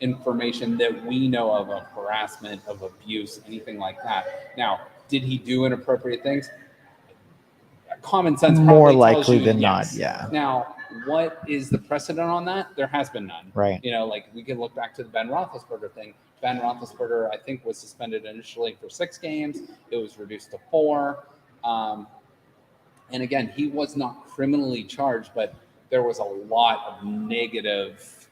Speaker 2: information that we know of harassment, of abuse, anything like that. Now, did he do inappropriate things? Common sense
Speaker 1: more
Speaker 2: probably tells
Speaker 1: likely
Speaker 2: you
Speaker 1: than
Speaker 2: yes.
Speaker 1: not. Yeah.
Speaker 2: Now, what is the precedent on that? There has been none.
Speaker 1: Right.
Speaker 2: Like we can look back to the Ben Roethlisberger thing. Ben Roethlisberger, I think, was suspended initially for 6 games. It was reduced to 4. And again, he was not criminally charged, but there was a lot of negative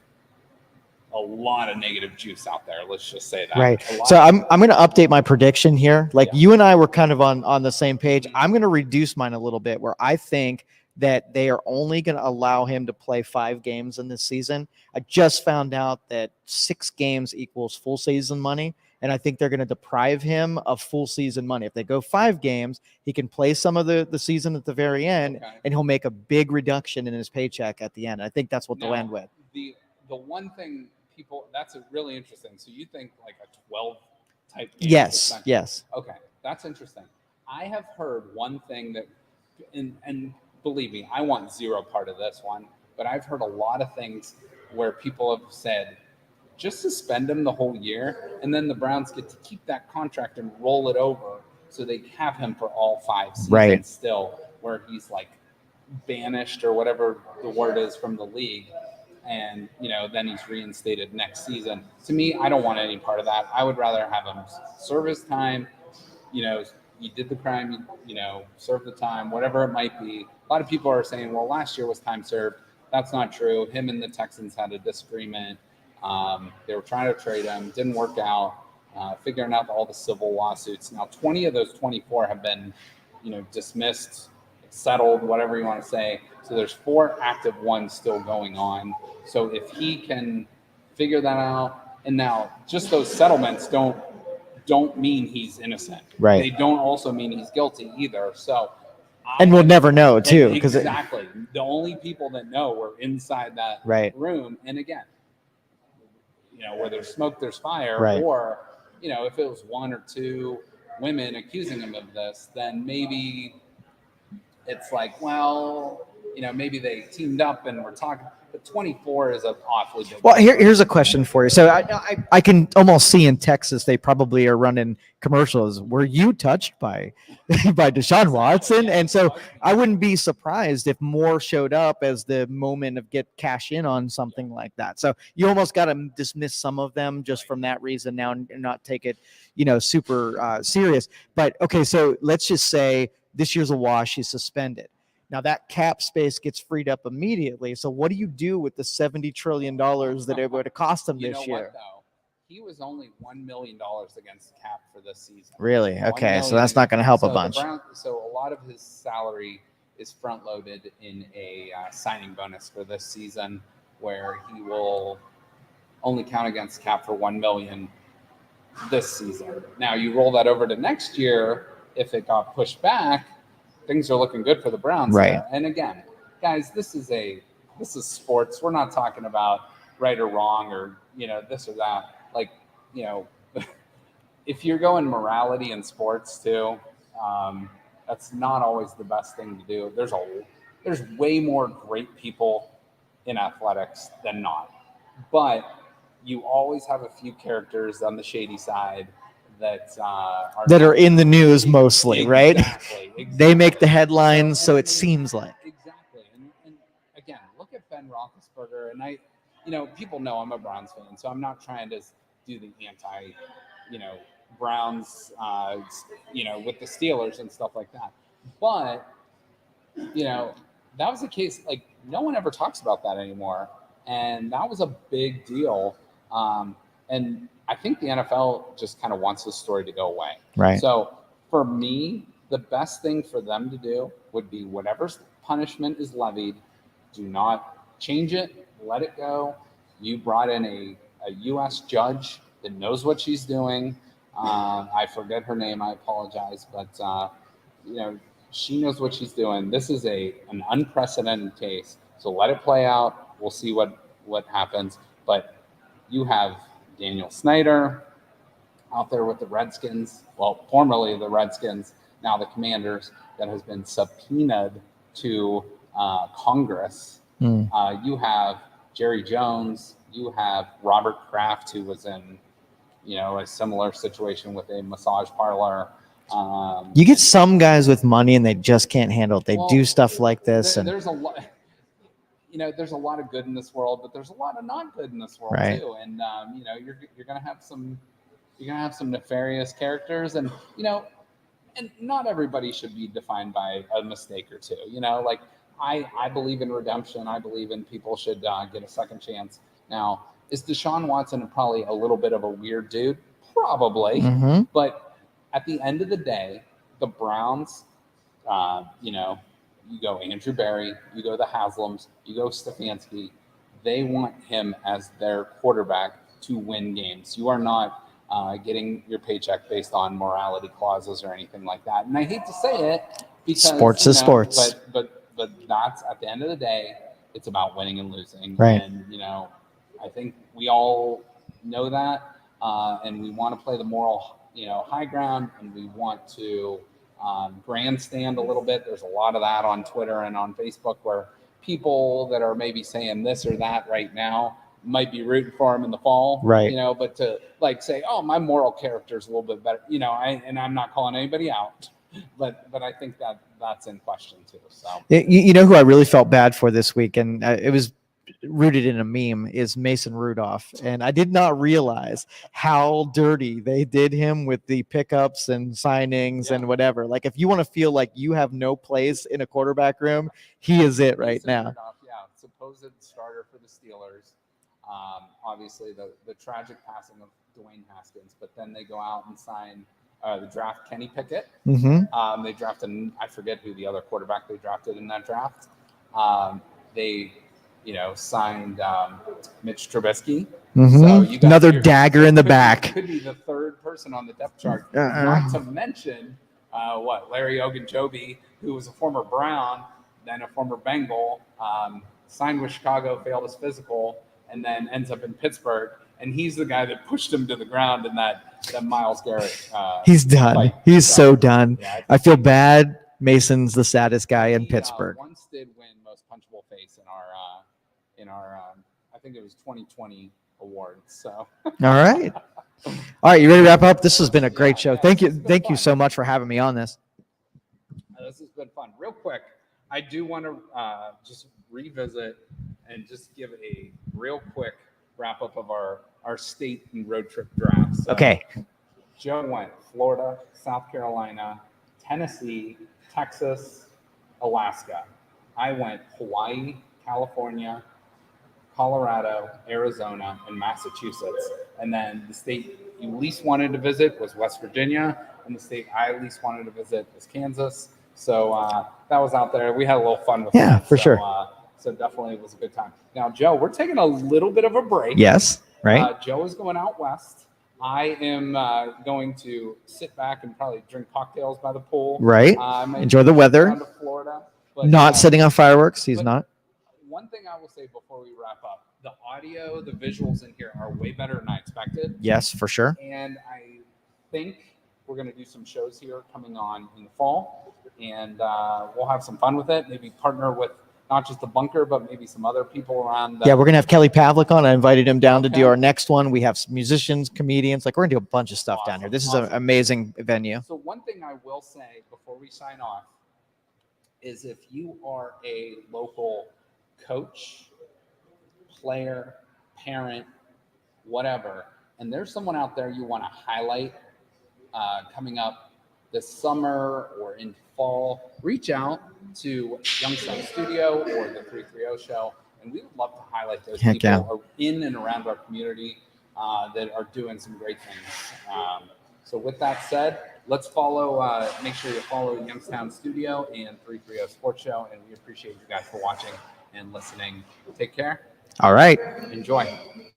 Speaker 2: juice out there. Let's just say that.
Speaker 1: Right. So I'm going to update my prediction here. Like you and I were kind of on the same page. I'm going to reduce mine a little bit where I think that they are only going to allow him to play 5 games in this season. I just found out that 6 games equals full season money. And I think they're going to deprive him of full season money. If they go 5 games, he can play some of the season at the very end, and he'll make a big reduction in his paycheck at the end. I think that's what they'll end with.
Speaker 2: The one thing that's really interesting. So you think like a 12 type game?
Speaker 1: Yes, yes.
Speaker 2: Okay, that's interesting. I have heard one thing that, and believe me, I want zero part of this one, but I've heard a lot of things where people have said, just suspend him the whole year, and then the Browns get to keep that contract and roll it over so they have him for all 5 seasons still, where he's like banished or whatever the word is from the league, and then he's reinstated next season. To me, I don't want any part of that. I would rather have him serve his time. You did the crime, serve the time, whatever it might be. A lot of people are saying, well, last year was time served. That's not true. Him and the Texans had a disagreement. They were trying to trade him, didn't work out, figuring out all the civil lawsuits. Now, 20 of those 24 have been, dismissed, settled, whatever you want to say. So there's 4 active ones still going on. So if he can figure that out, and now just those settlements don't mean he's innocent.
Speaker 1: Right.
Speaker 2: They don't also mean he's guilty either. So.
Speaker 1: And we'll never know too.
Speaker 2: Exactly. The only people that know were inside that room. And again, where there's smoke, there's fire.
Speaker 1: Right.
Speaker 2: Or, if it was 1 or 2 women accusing him of this, then maybe it's like, well, maybe they teamed up and were talking. But 24 is an awfully big.
Speaker 1: Well, here's a question for you. So I can almost see in Texas they probably are running commercials. Were you touched by Deshaun Watson? And so I wouldn't be surprised if more showed up as the moment of get cash in on something like that. So you almost got to dismiss some of them just from that reason now and not take it, super serious. But okay, so let's just say this year's a wash. He's suspended. Now that cap space gets freed up immediately. So what do you do with the $70 trillion that it would have cost him this year?
Speaker 2: What, though? He was only $1 million against the cap for this season.
Speaker 1: Really? Okay, so that's not going to help a bunch.
Speaker 2: So a lot of his salary is front loaded in a signing bonus for this season, where he will only count against cap for $1 million this season. Now you roll that over to next year. If it got pushed back, things are looking good for the Browns.
Speaker 1: Right.
Speaker 2: There. And again, guys, this is sports. We're not talking about right or wrong or, this or that. Like, if you're going morality in sports too, that's not always the best thing to do. There's way more great people in athletics than not. But you always have a few characters on the shady side that are in the news mostly,
Speaker 1: exactly, right? They make the headlines, so it seems like.
Speaker 2: Exactly. And again, look at Ben Roethlisberger. And people know I'm a Browns fan, so I'm not trying to do the anti, Browns, with the Steelers and stuff like that. But, that was a case, like, no one ever talks about that anymore. And that was a big deal. And I think the NFL just kind of wants this story to go away.
Speaker 1: Right.
Speaker 2: So for me, the best thing for them to do would be whatever punishment is levied, do not change it, let it go. You brought in a U.S. judge that knows what she's doing. I forget her name. I apologize. But, she knows what she's doing. This is an unprecedented case. So let it play out. We'll see what happens. But you have Daniel Snyder out there with the Redskins, well, formerly the Redskins, now the Commanders, that has been subpoenaed to Congress. You have Jerry Jones, you have Robert Kraft, who was in, a similar situation with a massage parlor.
Speaker 1: You get some guys with money and they just can't handle it. They do stuff like this.
Speaker 2: There's a lot. There's a lot of good in this world, but there's a lot of not good in this world too. And you're gonna have some nefarious characters, and and not everybody should be defined by a mistake or two. Like I believe in redemption. I believe in people should get a second chance. Now, is Deshaun Watson probably a little bit of a weird dude? Probably, but at the end of the day, the Browns, you go Andrew Berry, you go the Haslams, you go Stefanski. They want him as their quarterback to win games. You are not getting your paycheck based on morality clauses or anything like that. And I hate to say it because
Speaker 1: Sports is sports.
Speaker 2: but that's at the end of the day, it's about winning and losing.
Speaker 1: Right.
Speaker 2: And I think we all know that, and we want to play the moral high ground, and we want to grandstand a little bit. There's a lot of that on Twitter and on Facebook where people that are maybe saying this or that right now might be rooting for him in the fall,
Speaker 1: right?
Speaker 2: But to like say, oh, my moral character is a little bit better, and I'm not calling anybody out, but I think that's in question too. So
Speaker 1: you know who I really felt bad for this week, and it was rooted in a meme, is Mason Rudolph, and I did not realize how dirty they did him with the pickups and signings and whatever. Like, if you want to feel like you have no place in a quarterback room, he is it right
Speaker 2: Mason
Speaker 1: now.
Speaker 2: Rudolph, supposed starter for the Steelers. Obviously, the tragic passing of Dwayne Haskins, but then they go out and sign the draft Kenny Pickett.
Speaker 1: Mm-hmm.
Speaker 2: They drafted, I forget who the other quarterback they drafted in that draft. They signed Mitch Trubisky.
Speaker 1: Mm-hmm.
Speaker 2: So you got
Speaker 1: another dagger in the back.
Speaker 2: Could be the third person on the depth chart. Not to mention Larry Ogunjobi, who was a former Brown, then a former Bengal, signed with Chicago, failed his physical, and then ends up in Pittsburgh. And he's the guy that pushed him to the ground in that Myles Garrett.
Speaker 1: He's done. Fight. He's so done.
Speaker 2: Yeah,
Speaker 1: I feel bad. Mason's the saddest guy in Pittsburgh.
Speaker 2: Once did win most punchable face in our I think it was 2020 awards. So
Speaker 1: all right. All right, you ready to wrap up? This has been a great show. Thank you so much for having me on this.
Speaker 2: This has been fun. Real quick, I do want to just revisit and just give a real quick wrap up of our state and road trip drafts. So
Speaker 1: okay.
Speaker 2: Joe went Florida, South Carolina, Tennessee, Texas, Alaska. I went Hawaii, California, Colorado, Arizona, and Massachusetts. And then the state you least wanted to visit was West Virginia, and the state I least wanted to visit was Kansas. So that was out there. We had a little fun with
Speaker 1: that. Yeah, for sure.
Speaker 2: So definitely it was a good time. Now, Joe, we're taking a little bit of a break.
Speaker 1: Yes, right.
Speaker 2: Joe is going out west. I am going to sit back and probably drink cocktails by the pool.
Speaker 1: Right. Enjoy the weather.
Speaker 2: Down to Florida, but,
Speaker 1: not setting on fireworks. He's not.
Speaker 2: One thing I will say before we wrap up, the audio, the visuals in here are way better than I expected.
Speaker 1: Yes, for sure.
Speaker 2: And I think we're going to do some shows here coming on in the fall, and we'll have some fun with it. Maybe partner with not just the bunker, but maybe some other people around.
Speaker 1: Yeah, we're going to have Kelly Pavlik on. I invited him down to do our next one. We have some musicians, comedians. Like, we're going to do a bunch of stuff down here. This is an amazing venue.
Speaker 2: So one thing I will say before we sign off is if you are a local coach, player, parent, whatever, and there's someone out there you want to highlight coming up this summer or in fall, reach out to Youngstown Studio or the 330 Show, and we would love to highlight those people in and around our community that are doing some great things. So with that said, let's follow, make sure you follow Youngstown Studio and 330 Sports Show, and we appreciate you guys for watching and listening. Take care.
Speaker 1: All right.
Speaker 2: Enjoy.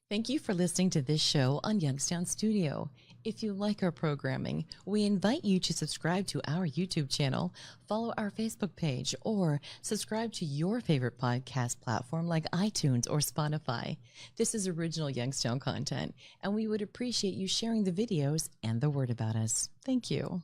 Speaker 3: Thank you for listening to this show on Youngstown Studio. If you like our programming, we invite you to subscribe to our YouTube channel, follow our Facebook page, or subscribe to your favorite podcast platform like iTunes or Spotify. This is original Youngstown content, and we would appreciate you sharing the videos and the word about us. Thank you.